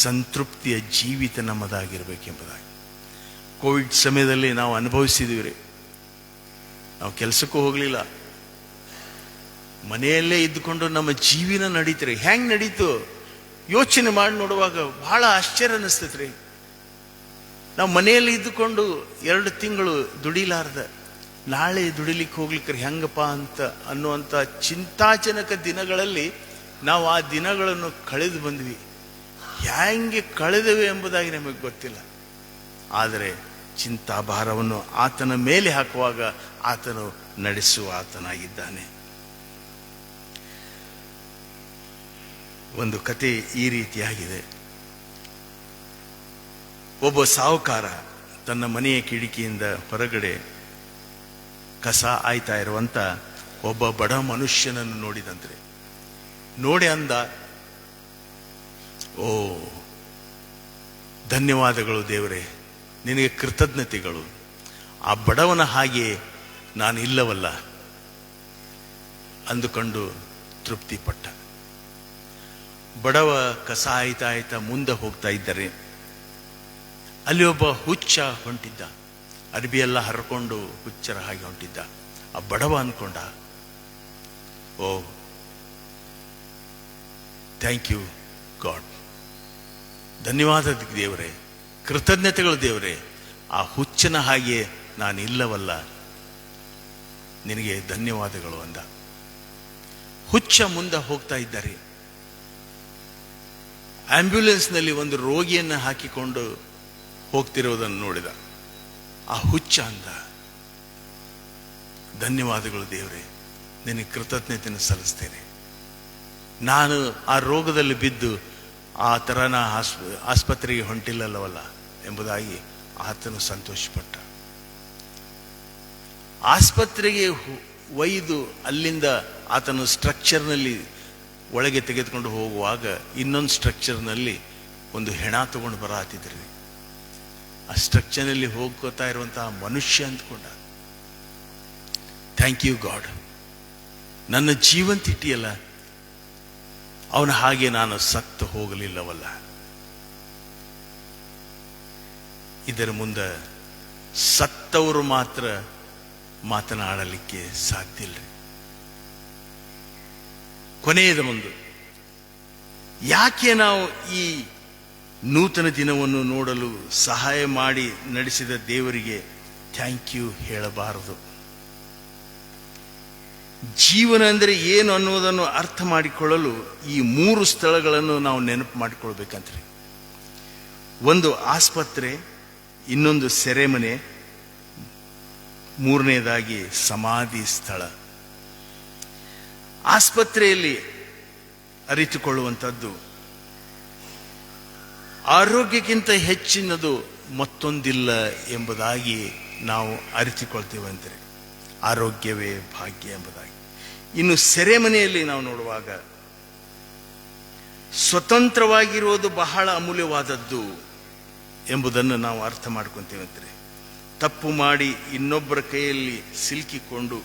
ಸಂತೃಪ್ತಿಯ ಜೀವಿತ ನಮ್ಮದಾಗಿರಬೇಕೆಂಬುದಾಗಿ ಕೋವಿಡ್ ಸಮಯದಲ್ಲಿ ನಾವು ಅನುಭವಿಸಿದ್ದೀವಿ ರೀ. ನಾವು ಕೆಲಸಕ್ಕೂ ಹೋಗಲಿಲ್ಲ, ಮನೆಯಲ್ಲೇ ಇದ್ದುಕೊಂಡು ನಮ್ಮ ಜೀವನ ನಡೀತಾರೆ. ಹೆಂಗೆ ನಡೀತು ಯೋಚನೆ ಮಾಡಿ ನೋಡುವಾಗ ಬಹಳ ಆಶ್ಚರ್ಯ ಅನಿಸ್ತೈತೆ ರೀ. ನಾವು ಮನೆಯಲ್ಲಿ ಇದ್ದುಕೊಂಡು 2 ತಿಂಗಳು ದುಡಿಲಾರ್ದ ನಾಳೆ ದುಡಿಲಿಕ್ಕೆ ಹೋಗ್ಲಿಕ್ಕೆ ಹೆಂಗಪ್ಪ ಅಂತ ಅನ್ನುವಂಥ ಚಿಂತಾಜನಕ ದಿನಗಳಲ್ಲಿ ನಾವು ಆ ದಿನಗಳನ್ನು ಕಳೆದು ಬಂದ್ವಿ. ಹ್ಯಾಂಗೆ ಕಳೆದವೆ ಎಂಬುದಾಗಿ ನಮಗೆ ಗೊತ್ತಿಲ್ಲ. ಆದರೆ ಚಿಂತಾಭಾರವನ್ನು ಆತನ ಮೇಲೆ ಹಾಕುವಾಗ ಆತನು ನಡೆಸುವ ಆತನಾಗಿದ್ದಾನೆ. ಒಂದು ಕತೆ ಈ ರೀತಿಯಾಗಿದೆ. ಒಬ್ಬ ಸಾಹುಕಾರ ತನ್ನ ಮನೆಯ ಕಿಟಕಿಯಿಂದ ಹೊರಗಡೆ ಕಸ ಆಯ್ತಾ ಇರುವಂತ ಒಬ್ಬ ಬಡ ಮನುಷ್ಯನನ್ನು ನೋಡಿದಂತೆ. ನೋಡಿ ಅಂದ, ಓ ಧನ್ಯವಾದಗಳು ದೇವರೇ, ನಿನಗೆ ಕೃತಜ್ಞತೆಗಳು. ಆ ಬಡವನ ಹಾಗೆ ನಾನು ಇಲ್ಲವಲ್ಲ ಅಂದುಕೊಂಡು ತೃಪ್ತಿಪಟ್ಟ. ಬಡವ ಕಸ ಆಯ್ತಾ ಮುಂದೆ ಹೋಗ್ತಾ ಇದ್ದರೆ ಅಲ್ಲಿ ಒಬ್ಬ ಹುಚ್ಚ ಹೊಂಟಿದ್ದ. ಅರ್ಬಿಯೆಲ್ಲ ಹರ್ಕೊಂಡು ಹುಚ್ಚರ ಹಾಗೆ ಹೊಂಟಿದ್ದ. ಆ ಬಡವ ಅನ್ಕೊಂಡ, ಓ ಥ್ಯಾಂಕ್ ಯು ಗಾಡ್, ಧನ್ಯವಾದ ದೇವರೇ, ಕೃತಜ್ಞತೆಗಳು ದೇವರೇ, ಆ ಹುಚ್ಚನ ಹಾಗೆ ನಾನು ಇಲ್ಲವಲ್ಲ, ನಿನಗೆ ಧನ್ಯವಾದಗಳು ಅಂದ. ಹುಚ್ಚ ಮುಂದೆ ಹೋಗ್ತಾ ಇದ್ದಾರೆ. ಆಂಬ್ಯುಲೆನ್ಸ್ನಲ್ಲಿ ಒಂದು ರೋಗಿಯನ್ನು ಹಾಕಿಕೊಂಡು ಹೋಗ್ತಿರೋದನ್ನು ನೋಡಿದ. ಆ ಹುಚ್ಚ ಅಂದ, ಧನ್ಯವಾದಗಳು ದೇವರೇ, ನಿನಗೆ ಕೃತಜ್ಞತೆಯನ್ನು ಸಲ್ಲಿಸ್ತೇನೆ. ನಾನು ಆ ರೋಗದಲ್ಲಿ ಬಿದ್ದು ಆ ಥರ ನಾ ಆಸ್ಪತ್ರೆಗೆ ಹೊಂಟಿಲ್ಲವಲ್ಲ ಎಂಬುದಾಗಿ ಆತನು ಸಂತೋಷಪಟ್ಟ. ಆಸ್ಪತ್ರೆಗೆ ಒಯ್ದು ಅಲ್ಲಿಂದ ಆತನು ಸ್ಟ್ರಕ್ಚರ್ನಲ್ಲಿ ಒಳಗೆ ತೆಗೆದುಕೊಂಡು ಹೋಗುವಾಗ ಇನ್ನೊಂದು ಸ್ಟ್ರಕ್ಚರ್ನಲ್ಲಿ ಒಂದು ಹೆಣ ತಗೊಂಡು ಬರತ್ತಿದ್ರಿ. ಆ ಸ್ಟ್ರಕ್ಚರ್ನಲ್ಲಿ ಹೋಗ್ಕೋತಾ ಇರುವಂತಹ ಮನುಷ್ಯ ಅಂದ್ಕೊಂಡ, ಥ್ಯಾಂಕ್ ಯು ಗಾಡ್, ನನ್ನ ಜೀವಂತ ಇಟ್ಟಿಯಲ್ಲ, ಅವನ ಹಾಗೆ ನಾನು ಸತ್ತು ಹೋಗಲಿಲ್ಲವಲ್ಲ. ಇದರ ಮುಂದೆ ಸತ್ತವರು ಮಾತ್ರ ಮಾತನಾಡಲಿಕ್ಕೆ ಸಾಧ್ಯ ಇಲ್ಲ. ಕೊನೆಯದ ಮುಂದೆ ಯಾಕೆ ನಾವು ಈ ನೂತನ ದಿನವನ್ನು ನೋಡಲು ಸಹಾಯ ಮಾಡಿ ನಡೆಸಿದ ದೇವರಿಗೆ ಥ್ಯಾಂಕ್ ಯು ಹೇಳಬಾರದು? ಜೀವನ ಅಂದರೆ ಏನು ಅನ್ನೋದನ್ನು ಅರ್ಥ ಮಾಡಿಕೊಳ್ಳಲು ಈ 3 ಸ್ಥಳಗಳನ್ನು ನಾವು ನೆನಪು ಮಾಡಿಕೊಳ್ಬೇಕಂತ್ರಿ. ಒಂದು ಆಸ್ಪತ್ರೆ, ಇನ್ನೊಂದು ಸೆರೆಮನೆ, 3ನೇದಾಗಿ ಸಮಾಧಿ ಸ್ಥಳ. ಆಸ್ಪತ್ರೆಯಲ್ಲಿ ಅರಿತುಕೊಳ್ಳುವಂಥದ್ದು ಆರೋಗ್ಯಕ್ಕಿಂತ ಹೆಚ್ಚಿನದು ಮತ್ತೊಂದಿಲ್ಲ ಎಂಬುದಾಗಿ ನಾವು ಅರಿತುಕೊಳ್ತೇವಂತೆ. ಆರೋಗ್ಯವೇ ಭಾಗ್ಯ ಎಂಬುದಾಗಿ. ಇನ್ನು ಸೆರೆಮನೆಯಲ್ಲಿ ನಾವು ನೋಡುವಾಗ ಸ್ವತಂತ್ರವಾಗಿರುವುದು ಬಹಳ ಅಮೂಲ್ಯವಾದದ್ದು ಎಂಬುದನ್ನು ನಾವು ಅರ್ಥ ಮಾಡ್ಕೊಂತೇವಂತೆ. ತಪ್ಪು ಮಾಡಿ ಇನ್ನೊಬ್ಬರ ಕೈಯಲ್ಲಿ ಸಿಲುಕಿಕೊಂಡು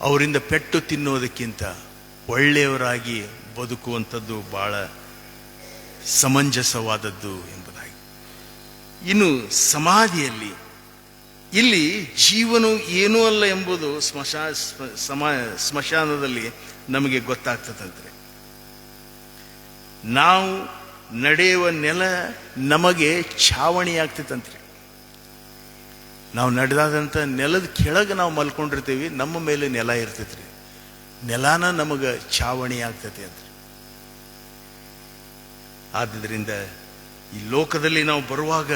ಅವರಿಂದ ಪೆಟ್ಟು ತಿನ್ನೋದಕ್ಕಿಂತ ಒಳ್ಳೆಯವರಾಗಿ ಬದುಕುವಂಥದ್ದು ಬಹಳ ಸಮಂಜಸವಾದದ್ದು ಎಂಬುದಾಗಿ. ಇನ್ನು ಸಮಾಧಿಯಲ್ಲಿ, ಇಲ್ಲಿ ಜೀವನವು ಏನೂ ಅಲ್ಲ ಎಂಬುದು ಸ್ಮಶಾನದಲ್ಲಿ ನಮಗೆ ಗೊತ್ತಾಗ್ತದಂತೆ. ನಾವು ನಡೆಯುವ ನೆಲ ನಮಗೆ ಛಾವಣಿ ಆಗ್ತೈತಂತ್ರಿ. ನಾವು ನಡೆದಾದಂಥ ನೆಲದ ಕೆಳಗೆ ನಾವು ಮಲ್ಕೊಂಡಿರ್ತೀವಿ, ನಮ್ಮ ಮೇಲೆ ನೆಲ ಇರ್ತೈತ್ರಿ. ನೆಲನ ನಮಗೆ ಛಾವಣಿ ಆಗ್ತೈತಿ ಅಂತ. ಆದ್ದರಿಂದ ಈ ಲೋಕದಲ್ಲಿ ನಾವು ಬರುವಾಗ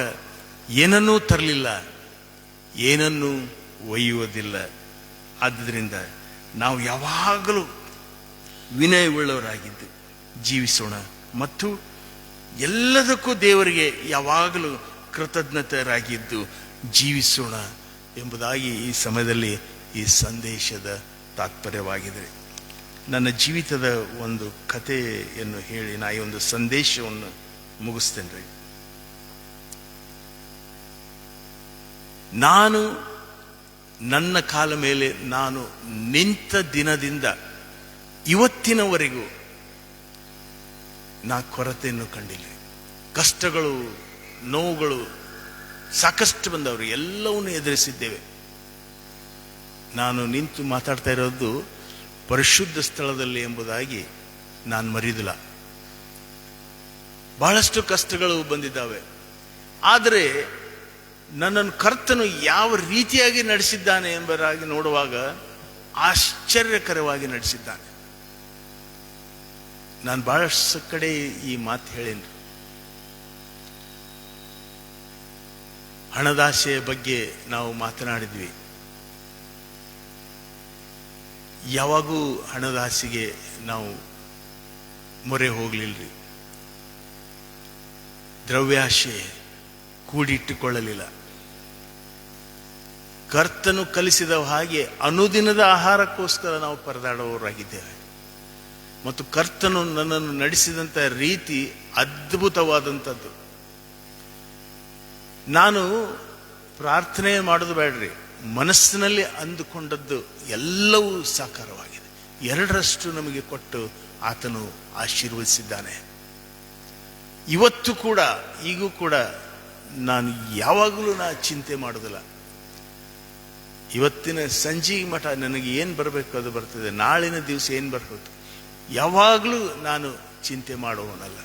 ಏನನ್ನೂ ತರಲಿಲ್ಲ, ಏನನ್ನೂ ಒಯ್ಯುವುದಿಲ್ಲ. ಆದ್ದರಿಂದ ನಾವು ಯಾವಾಗಲೂ ವಿನಯವುಳ್ಳವರಾಗಿದ್ದು ಜೀವಿಸೋಣ ಮತ್ತು ಎಲ್ಲದಕ್ಕೂ ದೇವರಿಗೆ ಯಾವಾಗಲೂ ಕೃತಜ್ಞತರಾಗಿದ್ದು ಜೀವಿಸೋಣ ಎಂಬುದಾಗಿ ಈ ಸಮಯದಲ್ಲಿ ಈ ಸಂದೇಶದ ತಾತ್ಪರ್ಯವಾಗಿದೆ. ನನ್ನ ಜೀವಿತದ ಒಂದು ಕಥೆಯನ್ನು ಹೇಳಿ ನಾ ಈ ಒಂದು ಸಂದೇಶವನ್ನು ಮುಗಿಸ್ತೇನೆ ರೀ. ನಾನು ನನ್ನ ಕಾಲ ಮೇಲೆ ನಾನು ನಿಂತ ದಿನದಿಂದ ಇವತ್ತಿನವರೆಗೂ ನಾ ಕೊರತೆಯನ್ನು ಕಂಡಿಲ್ಲ. ಕಷ್ಟಗಳು, ನೋವುಗಳು ಸಾಕಷ್ಟು ಬಂದವರು, ಎಲ್ಲವನ್ನೂ ಎದುರಿಸಿದ್ದೇವೆ. ನಾನು ನಿಂತು ಮಾತಾಡ್ತಾ ಇರೋದು ಪರಿಶುದ್ಧ ಸ್ಥಳದಲ್ಲಿ ಎಂಬುದಾಗಿ ನಾನು ಮರೆಯುವುದಿಲ್ಲ. ಬಹಳಷ್ಟು ಕಷ್ಟಗಳು ಬಂದಿದ್ದಾವೆ. ಆದರೆ ನನ್ನನ್ನು ಕರ್ತನು ಯಾವ ರೀತಿಯಾಗಿ ನಡೆಸಿದ್ದಾನೆ ಎಂಬುದಾಗಿ ನೋಡುವಾಗ ಆಶ್ಚರ್ಯಕರವಾಗಿ ನಡೆಸಿದ್ದಾನೆ. ನಾನು ಬಹಳಷ್ಟು ಕಡೆ ಈ ಮಾತು ಹೇಳೇನಿ. ಹಣದಾಸೆಯ ಬಗ್ಗೆ ನಾವು ಮಾತನಾಡಿದ್ವಿ. ಯಾವಾಗೂ ಹಣದಾಸೆಗೆ ನಾವು ಮೊರೆ ಹೋಗ್ಲಿಲ್ರಿ. ದ್ರವ್ಯಾಶೆ ಕೂಡಿಟ್ಟುಕೊಳ್ಳಲಿಲ್ಲ. ಕರ್ತನು ಕಲಿಸಿದ ಹಾಗೆ ಅನುದಿನದ ಆಹಾರಕ್ಕೋಸ್ಕರ ನಾವು ಪರದಾಡುವವರಾಗಿದ್ದೇವೆ. ಮತ್ತು ಕರ್ತನು ನನ್ನನ್ನು ನಡೆಸಿದಂಥ ರೀತಿ ಅದ್ಭುತವಾದಂಥದ್ದು. ನಾನು ಪ್ರಾರ್ಥನೆ ಮಾಡೋದು ಬೇಡ್ರಿ, ಮನಸ್ಸಿನಲ್ಲಿ ಅಂದುಕೊಂಡದ್ದು ಎಲ್ಲವೂ ಸಾಕಾರವಾಗಿದೆ. 2ರಷ್ಟು ನಮಗೆ ಕೊಟ್ಟು ಆತನು ಆಶೀರ್ವದಿಸಿದ್ದಾನೆ. ಇವತ್ತು ಕೂಡ, ಈಗೂ ಕೂಡ ನಾನು ಯಾವಾಗಲೂ ಚಿಂತೆ ಮಾಡೋದಿಲ್ಲ. ಇವತ್ತಿನ ಸಂಜೆ ಮಠ ನನಗೆ ಏನು ಬರಬೇಕು ಅದು ಬರ್ತದೆ, ನಾಳಿನ ದಿವಸ ಏನು ಬರಬೇಕು ಯಾವಾಗಲೂ ನಾನು ಚಿಂತೆ ಮಾಡುವವನಲ್ಲ.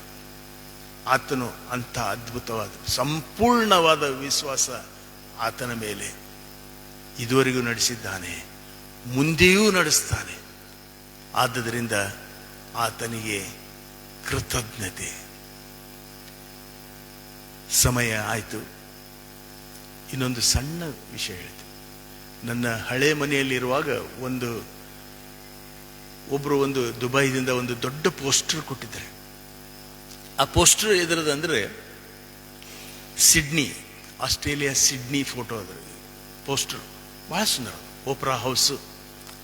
ಆತನು ಅಂಥ ಅದ್ಭುತವಾದ ಸಂಪೂರ್ಣವಾದ ವಿಶ್ವಾಸ ಆತನ ಮೇಲೆ ಇದುವರೆಗೂ ನಡೆಸಿದ್ದಾನೆ, ಮುಂದೆಯೂ ನಡೆಸ್ತಾನೆ. ಆದ್ದರಿಂದ ಆತನಿಗೆ ಕೃತಜ್ಞತೆ. ಸಮಯ ಆಯಿತು. ಇನ್ನೊಂದು ಸಣ್ಣ ವಿಷಯ ಹೇಳ್ತೀನಿ. ನನ್ನ ಹಳೆ ಮನೆಯಲ್ಲಿರುವಾಗ ಒಬ್ಬರು ದುಬೈದಿಂದ ಒಂದು ದೊಡ್ಡ ಪೋಸ್ಟರ್ ಕೊಟ್ಟಿದ್ದಾರೆ. ಆ ಪೋಸ್ಟರ್ ಎದುರದಂದ್ರೆ ಸಿಡ್ನಿ, ಆಸ್ಟ್ರೇಲಿಯಾ ಸಿಡ್ನಿ ಫೋಟೋ ಅದ್ರ ಪೋಸ್ಟರ್. ಬಹಳ ಸುಂದರ. ಓಪರಾ ಹೌಸ್,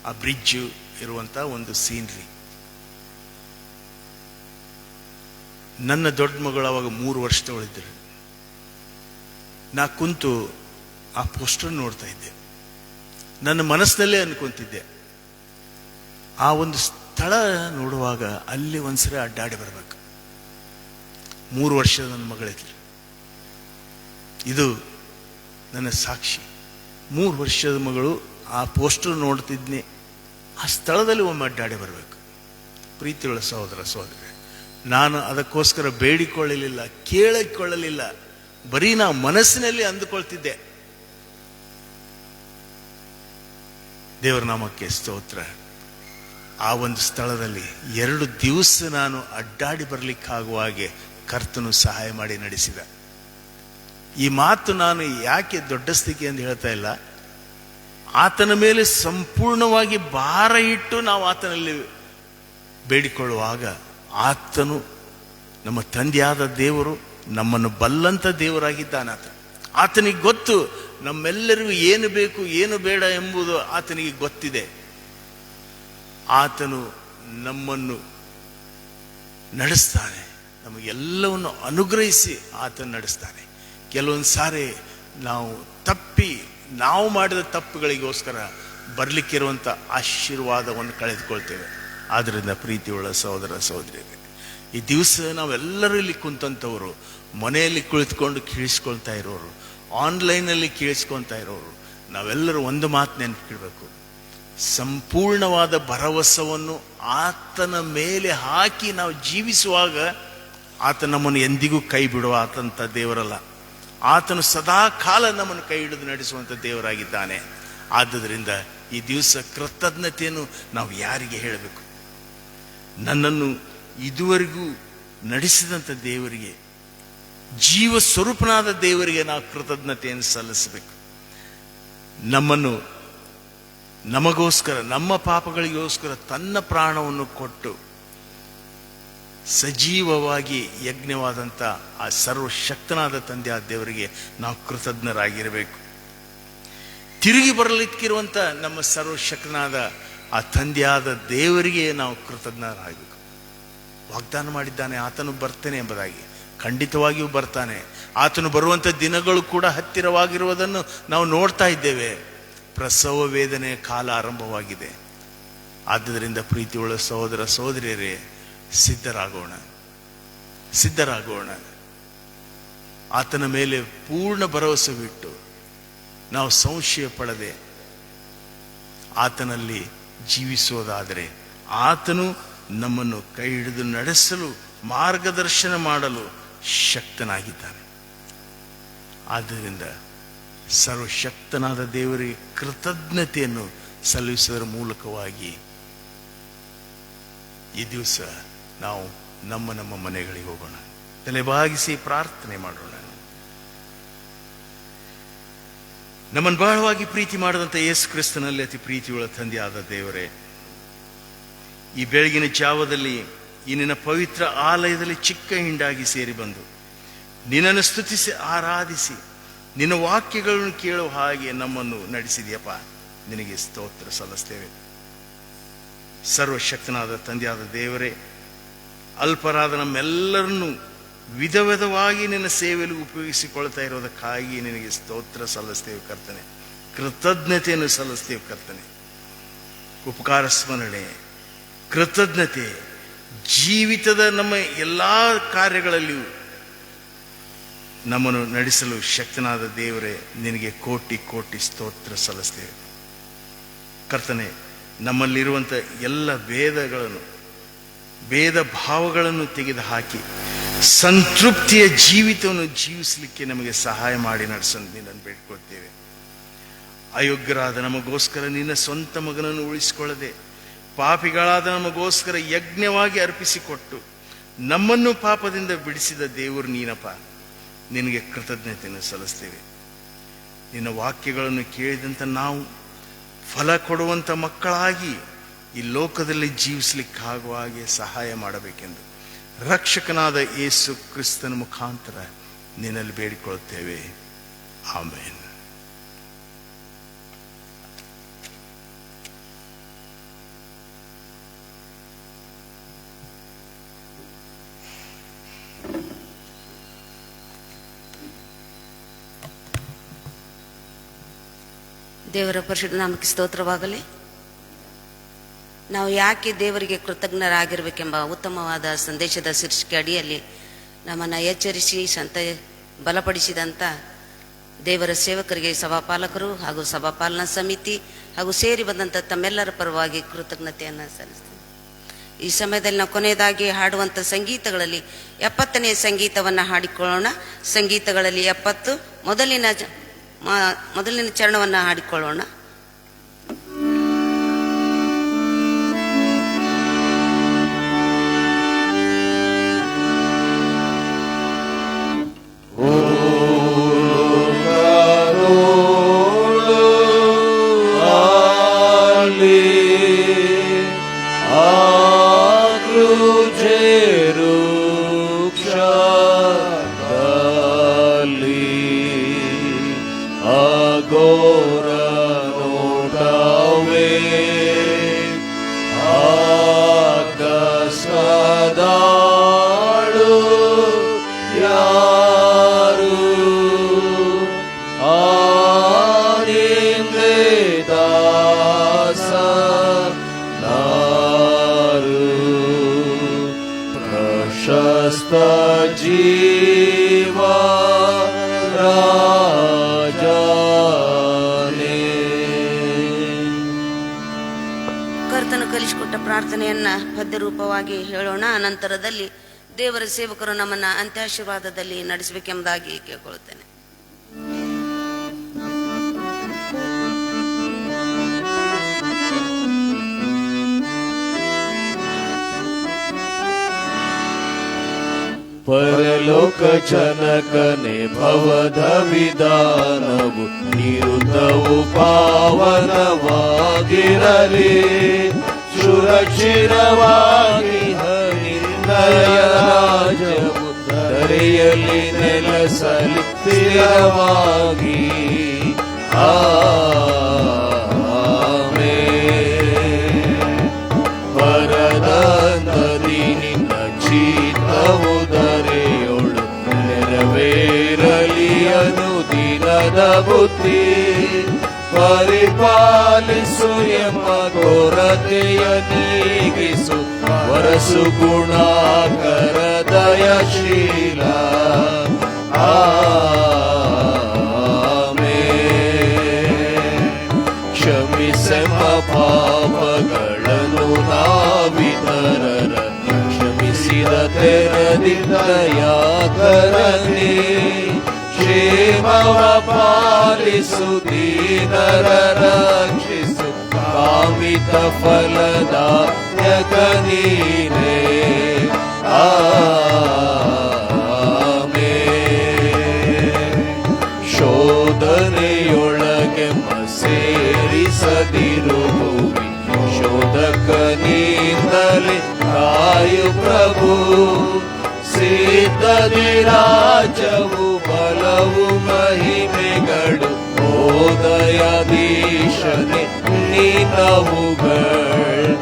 ಆ ಬ್ರಿಡ್ಜ್ ಇರುವಂತ ಒಂದು ಸೀನ್ರಿ. ನನ್ನ ದೊಡ್ಡ ಮಗಳು ಅವಾಗ 3 ವರ್ಷದವಳಿದ್ದರು. ನಾ ಕುಂತು ಆ ಪೋಸ್ಟರ್ ನೋಡ್ತಾ ಇದ್ದೆ. ನನ್ನ ಮನಸ್ಸಿನಲ್ಲೇ ಅನ್ಕೊಂತಿದ್ದೆ, ಆ ಒಂದು ಸ್ಥಳ ನೋಡುವಾಗ ಅಲ್ಲಿ ಒಂದ್ಸರಿ ಅಡ್ಡಾಡಿ ಬರ್ಬೇಕು. 3 ವರ್ಷದ ನನ್ನ ಮಗಳಿದ್ಲು. ಇದು ನನ್ನ ಸಾಕ್ಷಿ. 3 ವರ್ಷದ ಮಗಳು ಆ ಪೋಸ್ಟರ್ ನೋಡ್ತಿದ್ನಿ. ಆ ಸ್ಥಳದಲ್ಲಿ ಒಮ್ಮೆ ಅಡ್ಡಾಡಿ ಬರಬೇಕು. ಪ್ರೀತಿಯುಳ್ಳ ಸಹೋದರ ಸಹೋದರಿ, ನಾನು ಅದಕ್ಕೋಸ್ಕರ ಬೇಡಿಕೊಳ್ಳಲಿಲ್ಲ, ಕೇಳಿಕೊಳ್ಳಲಿಲ್ಲ. ಬರೀ ನಾ ಮನಸ್ಸಿನಲ್ಲಿ ಅಂದುಕೊಳ್ತಿದ್ದೆ. ದೇವರ ನಾಮಕ್ಕೆ ಸ್ತೋತ್ರ. ಆ ಒಂದು ಸ್ಥಳದಲ್ಲಿ 2 ದಿವಸ ನಾನು ಅಡ್ಡಾಡಿ ಬರಲಿಕ್ಕಾಗುವ ಹಾಗೆ ಕರ್ತನು ಸಹಾಯ ಮಾಡಿ ನಡೆಸಿದ. ಈ ಮಾತು ನಾನು ಯಾಕೆ ದೊಡ್ಡ ಸ್ಥಿತಿ ಅಂತ ಹೇಳ್ತಾ ಇಲ್ಲ. ಆತನ ಮೇಲೆ ಸಂಪೂರ್ಣವಾಗಿ ಭಾರ ಇಟ್ಟು ನಾವು ಆತನಲ್ಲಿ ಬೇಡಿಕೊಳ್ಳುವಾಗ ಆತನು ನಮ್ಮ ತಂದೆಯಾದ ದೇವರು, ನಮ್ಮನ್ನು ಬಲ್ಲಂತ ದೇವರಾಗಿದ್ದಾನೆ. ಆತನಿಗೆ ಗೊತ್ತು ನಮ್ಮೆಲ್ಲರಿಗೂ ಏನು ಬೇಕು ಏನು ಬೇಡ ಎಂಬುದು ಆತನಿಗೆ ಗೊತ್ತಿದೆ. ಆತನು ನಮ್ಮನ್ನು ನಡೆಸ್ತಾನೆ, ನಮಗೆಲ್ಲವನ್ನು ಅನುಗ್ರಹಿಸಿ ಆತನು ನಡೆಸ್ತಾನೆ. ಕೆಲವೊಂದು ಸಾರಿ ನಾವು ಮಾಡಿದ ತಪ್ಪುಗಳಿಗೋಸ್ಕರ ಬರಲಿಕ್ಕಿರುವಂಥ ಆಶೀರ್ವಾದವನ್ನು ಕಳೆದುಕೊಳ್ತೇವೆ. ಆದ್ದರಿಂದ ಪ್ರೀತಿಯುಳ್ಳ ಸಹೋದರ ಸಹೋದರಿಯರೇ, ಈ ದಿವಸ ನಾವೆಲ್ಲರೂ ಇಲ್ಲಿ ಕುಂತಂಥವರು, ಮನೆಯಲ್ಲಿ ಕುಳಿತುಕೊಂಡು ಕೇಳಿಸ್ಕೊಳ್ತಾ ಇರೋರು, ಆನ್ಲೈನಲ್ಲಿ ಕೇಳಿಸ್ಕೊಳ್ತಾ ಇರೋರು, ನಾವೆಲ್ಲರೂ ಒಂದು ಮಾತು ನೆನಪಿಡಬೇಕು. ಸಂಪೂರ್ಣವಾದ ಭರವಸವನ್ನು ಆತನ ಮೇಲೆ ಹಾಕಿ ನಾವು ಜೀವಿಸುವಾಗ ಆತ ನಮ್ಮನ್ನು ಎಂದಿಗೂ ಕೈ ಬಿಡುವ ಆತಂತ ದೇವರಲ್ಲ. ಆತನು ಸದಾ ಕಾಲ ನಮ್ಮನ್ನು ಕೈ ಹಿಡಿದು ನಡೆಸುವಂಥ ದೇವರಾಗಿದ್ದಾನೆ. ಆದುದರಿಂದ ಈ ದಿವಸ ಕೃತಜ್ಞತೆಯನ್ನು ನಾವು ಯಾರಿಗೆ ಹೇಳಬೇಕು? ನನ್ನನ್ನು ಇದುವರೆಗೂ ನಡೆಸಿದಂಥ ದೇವರಿಗೆ, ಜೀವ ಸ್ವರೂಪನಾದ ದೇವರಿಗೆ ನಾವು ಕೃತಜ್ಞತೆಯನ್ನು ಸಲ್ಲಿಸಬೇಕು. ನಮ್ಮನ್ನು ನಮಗೋಸ್ಕರ, ನಮ್ಮ ಪಾಪಗಳಿಗೋಸ್ಕರ ತನ್ನ ಪ್ರಾಣವನ್ನು ಕೊಟ್ಟು ಸಜೀವವಾಗಿ ಯಜ್ಞವಾದಂಥ ಆ ಸರ್ವಶಕ್ತನಾದ ತಂದೆ ಆ ದೇವರಿಗೆ ನಾವು ಕೃತಜ್ಞರಾಗಿರಬೇಕು. ತಿರುಗಿ ಬರಲಿಕ್ಕಿರುವಂಥ ನಮ್ಮ ಸರ್ವಶಕ್ತನಾದ ಆ ತಂದೆಯಾದ ದೇವರಿಗೆ ನಾವು ಕೃತಜ್ಞರಾಗಬೇಕು. ವಾಗ್ದಾನ ಮಾಡಿದ್ದಾನೆ ಆತನು ಬರ್ತೇನೆ ಎಂಬುದಾಗಿ. ಖಂಡಿತವಾಗಿಯೂ ಬರ್ತಾನೆ. ಆತನು ಬರುವಂಥ ದಿನಗಳು ಕೂಡ ಹತ್ತಿರವಾಗಿರುವುದನ್ನು ನಾವು ನೋಡ್ತಾ ಇದ್ದೇವೆ. ಪ್ರಸವ ವೇದನೆ ಕಾಲ ಆರಂಭವಾಗಿದೆ. ಆದ್ದರಿಂದ ಪ್ರೀತಿಯುಳ್ಳ ಸಹೋದರ ಸಹೋದರಿಯರೇ, ಸಿದ್ಧರಾಗೋಣ. ಆತನ ಮೇಲೆ ಪೂರ್ಣ ಭರವಸೆ ಬಿಟ್ಟು ನಾವು ಸಂಶಯ ಪಡದೆ ಆತನಲ್ಲಿ ಜೀವಿಸುವುದಾದರೆ ಆತನು ನಮ್ಮನ್ನು ಕೈ ಹಿಡಿದು ನಡೆಸಲು, ಮಾರ್ಗದರ್ಶನ ಮಾಡಲು ಶಕ್ತನಾಗಿದ್ದಾನೆ. ಆದ್ದರಿಂದ ಸರ್ವಶಕ್ತನಾದ ದೇವರಿಗೆ ಕೃತಜ್ಞತೆಯನ್ನು ಸಲ್ಲಿಸುವುದರ ಮೂಲಕವಾಗಿ ಈ ದಿವಸ ನಾವು ನಮ್ಮ ಮನೆಗಳಿಗೆ ಹೋಗೋಣ. ತಲೆಬಾಗಿಸಿ ಪ್ರಾರ್ಥನೆ ಮಾಡೋಣ. ನಮ್ಮನ್ನು ಬಹಳವಾಗಿ ಪ್ರೀತಿ ಮಾಡಿದಂಥ ಯೇಸು ಕ್ರಿಸ್ತನಲ್ಲಿ ಅತಿ ಪ್ರೀತಿಯುಳ್ಳ ತಂದೆಯಾದ ದೇವರೇ, ಈ ಬೆಳಗಿನ ಜಾವದಲ್ಲಿ ಈ ನಿನ್ನ ಪವಿತ್ರ ಆಲಯದಲ್ಲಿ ಚಿಕ್ಕ ಹಿಂಡಾಗಿ ಸೇರಿ ಬಂದು ನಿನ್ನನ್ನು ಸ್ತುತಿಸಿ ಆರಾಧಿಸಿ ನಿನ್ನ ವಾಕ್ಯಗಳನ್ನು ಕೇಳುವ ಹಾಗೆ ನಮ್ಮನ್ನು ನಡೆಸಿದೆಯಪ್ಪ. ನಿನಗೆ ಸ್ತೋತ್ರ ಸಲ್ಲಿಸ್ತೇವೆ. ಸರ್ವಶಕ್ತನಾದ ತಂದೆಯಾದ ದೇವರೇ, ಅಲ್ಪರಾದ ನಮ್ಮೆಲ್ಲರನ್ನು ವಿಧ ವಿಧವಾಗಿ ನಿನ್ನ ಸೇವೆಯಲ್ಲಿ ಉಪಯೋಗಿಸಿಕೊಳ್ತಾ ಇರೋದಕ್ಕಾಗಿ ನಿನಗೆ ಸ್ತೋತ್ರ ಸಲ್ಲಿಸ್ತೇವೆ ಕರ್ತನೆ. ಕೃತಜ್ಞತೆಯನ್ನು ಸಲ್ಲಿಸ್ತೇವೆ ಕರ್ತನೆ. ಉಪಕಾರ ಸ್ಮರಣೆ, ಕೃತಜ್ಞತೆ ಜೀವಿತದ ನಮ್ಮ ಎಲ್ಲ ಕಾರ್ಯಗಳಲ್ಲಿಯೂ ನಮ್ಮನ್ನು ನಡೆಸಲು ಶಕ್ತನಾದ ದೇವರೇ, ನಿನಗೆ ಕೋಟಿ ಕೋಟಿ ಸ್ತೋತ್ರ ಸಲ್ಲಿಸ್ತೇವೆ ಕರ್ತನೆ. ನಮ್ಮಲ್ಲಿರುವಂಥ ಎಲ್ಲ ಭೇದ ಭಾವಗಳನ್ನು ತೆಗೆದುಹಾಕಿ ಸಂತೃಪ್ತಿಯ ಜೀವಿತವನ್ನು ಜೀವಿಸಲಿಕ್ಕೆ ನಮಗೆ ಸಹಾಯ ಮಾಡಿ ನಡೆಸಲು ನಿನ್ನನ್ನು ಬೇಡ್ಕೊಳ್ತೇವೆ. ಅಯೋಗ್ಯರಾದ ನಮಗೋಸ್ಕರ ನಿನ್ನ ಸ್ವಂತ ಮಗನನ್ನು ಉಳಿಸಿಕೊಳ್ಳದೆ ಪಾಪಿಗಳಾದ ನಮಗೋಸ್ಕರ ಯಜ್ಞವಾಗಿ ಅರ್ಪಿಸಿಕೊಟ್ಟು ನಮ್ಮನ್ನು ಪಾಪದಿಂದ ಬಿಡಿಸಿದ ದೇವರು ನೀನಪ್ಪ. ನಿನಗೆ ಕೃತಜ್ಞತೆಯನ್ನು ಸಲ್ಲಿಸ್ತೇವೆ. ನಿನ್ನ ವಾಕ್ಯಗಳನ್ನು ಕೇಳಿದಂಥ ನಾವು ಫಲ ಕೊಡುವಂಥ ಮಕ್ಕಳಾಗಿ ಈ ಲೋಕದಲ್ಲಿ ಜೀವಿಸಲಿಕ್ಕಾಗುವ ಹಾಗೆ ಸಹಾಯ ಮಾಡಬೇಕೆಂದು ರಕ್ಷಕನಾದ ಯೇಸು ಕ್ರಿಸ್ತನ ಮುಖಾಂತರ ನಿನ್ನಲ್ಲಿ ಬೇಡಿಕೊಳ್ಳುತ್ತೇವೆ. ಆಮೇನ್. ದೇವರ ಪರಿಶುದ್ಧ ನಾಮಕ್ಕೆ ಸ್ತೋತ್ರವಾಗಲಿ. ನಾವು ಯಾಕೆ ದೇವರಿಗೆ ಕೃತಜ್ಞರಾಗಿರ್ಬೇಕೆಂಬ ಉತ್ತಮವಾದ ಸಂದೇಶದ ಶೀರ್ಷಿಕೆ ಅಡಿಯಲ್ಲಿ ನಮ್ಮನ್ನು ಎಚ್ಚರಿಸಿ ಬಲಪಡಿಸಿದಂಥ ದೇವರ ಸೇವಕರಿಗೆ, ಸಭಾಪಾಲಕರು ಹಾಗೂ ಸಭಾಪಾಲನಾ ಸಮಿತಿ ಹಾಗೂ ಸೇರಿ ಬಂದಂಥ ತಮ್ಮೆಲ್ಲರ ಪರವಾಗಿ ಕೃತಜ್ಞತೆಯನ್ನು ಸಲ್ಲಿಸ್ತೀನಿ. ಈ ಸಮಯದಲ್ಲಿ ನಾವು ಕೊನೆಯದಾಗಿ ಹಾಡುವಂಥ ಸಂಗೀತಗಳಲ್ಲಿ 70ನೇ ಸಂಗೀತವನ್ನು ಹಾಡಿಕೊಳ್ಳೋಣ. ಸಂಗೀತಗಳಲ್ಲಿ 70 ಮೊದಲಿನ ಚರಣವನ್ನು ಹಾಡಿಕೊಳ್ಳೋಣ. ಕರ್ತನು ಕಲಿಸಿಕೊಟ್ಟ ಪ್ರಾರ್ಥನೆಯನ್ನ ಪದ್ಯರೂಪವಾಗಿ ಹೇಳೋಣ. ಅನಂತರದಲ್ಲಿ ದೇವರ ಸೇವಕರು ನಮ್ಮನ್ನ ಅಂತ್ಯಾಶೀರ್ವಾದದಲ್ಲಿ ನಡೆಸಬೇಕೆಂಬುದಾಗಿ ಕೇಳಿಕೊಳ್ಳುತ್ತೇನೆ. ಪರಲೋಕ ಜನಕನೆ ಭವದ ವಿಧಾನವು ನಿರುತವು ಪಾವನವಾಗಿರಲಿ. ಸುರಕ್ಷಿತವಾಗಿ ನಿರ್ಣಯ ರಾಜವು ಧರೆಯಲ್ಲಿ ನೆಲೆಸಲಿ ಸ್ಥಿರವಾಗಿ. ಆಮೆನ್. ದಿನದ ಬುದ್ಧಿ ಪರಿಪಾಲಿಸು ಎಂಬ ಕೊರತೆಯ ನೀಗಿಸು ವರಸು ಗುಣಾಕರ ದಯಶೀಲ ಕ್ಷಮಿಸೆಂಬ ಪಾಪಗಳನ್ನು ನಾವಿತರರ ಕ್ಷಮಿಸಿದ ತೆರದಿದಯಾಕರನೇ ಕ್ಷೇಮವ ಪಾಲಿಸು ದೀನರ ರಕ್ಷಿಸು ಕಾಮಿತ ಫಲದಾಯಕ ನೀನೇ ಶೋಧನೆಯೊಳಗೆ ಸೇರಿಸದಿರು ಭೂಮಿ ಶೋಧಕನಿಂದಲೇ ಕಾಯು ಪ್ರಭು ಸಿದ್ಧದಿ ರಾಜವು ಬಲವು ಮಹಿಮೆಗಳು ಓದಯಾಧೀಶನೆ ನೀನವುಗಳು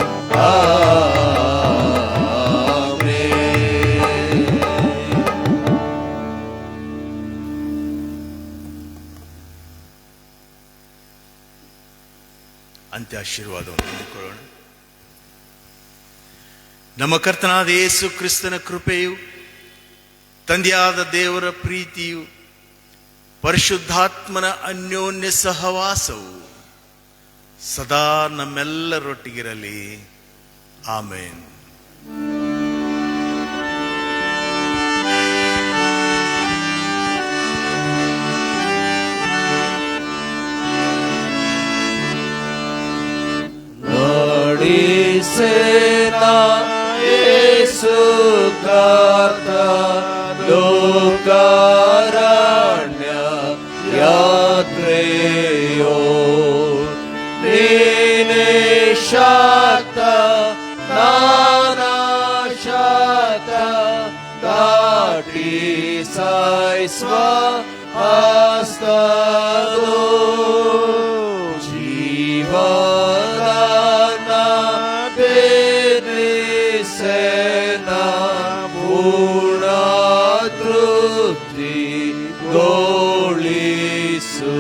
ಅಂತ್ಯ ಆಶೀರ್ವಾದವನ್ನು ಹೊಂದಿಕೊಳ್ಳೋಣ. ನಮ್ಮ ಕರ್ತನಾದ ಯೇಸು ಕ್ರಿಸ್ತನ ಕೃಪೆಯು, ತಂದೆಯಾದ ದೇವರ ಪ್ರೀತಿಯು, ಪರಿಶುದ್ಧಾತ್ಮನ ಅನ್ಯೋನ್ಯ ಸಹವಾಸವು ಸದಾ ನಮ್ಮೆಲ್ಲರೊಟ್ಟಿಗಿರಲಿ. ಆಮೇನ್. ಸೇನಾ ಯೇಸು ಕರ್ತ ಲೋಕಾರಣ್ಯ ಯಾತ್ರೆಯೋ ನೀನೇ ಶಾತ ನಾನಾಶಾತ ದಾಟಿ ಸಾಯಿಸುವ ಹಸ್ತದೋ ಸೇನಾ ಪೂರ್ಣ ತೃಪ್ತಿ ಗೋಳಿಸು.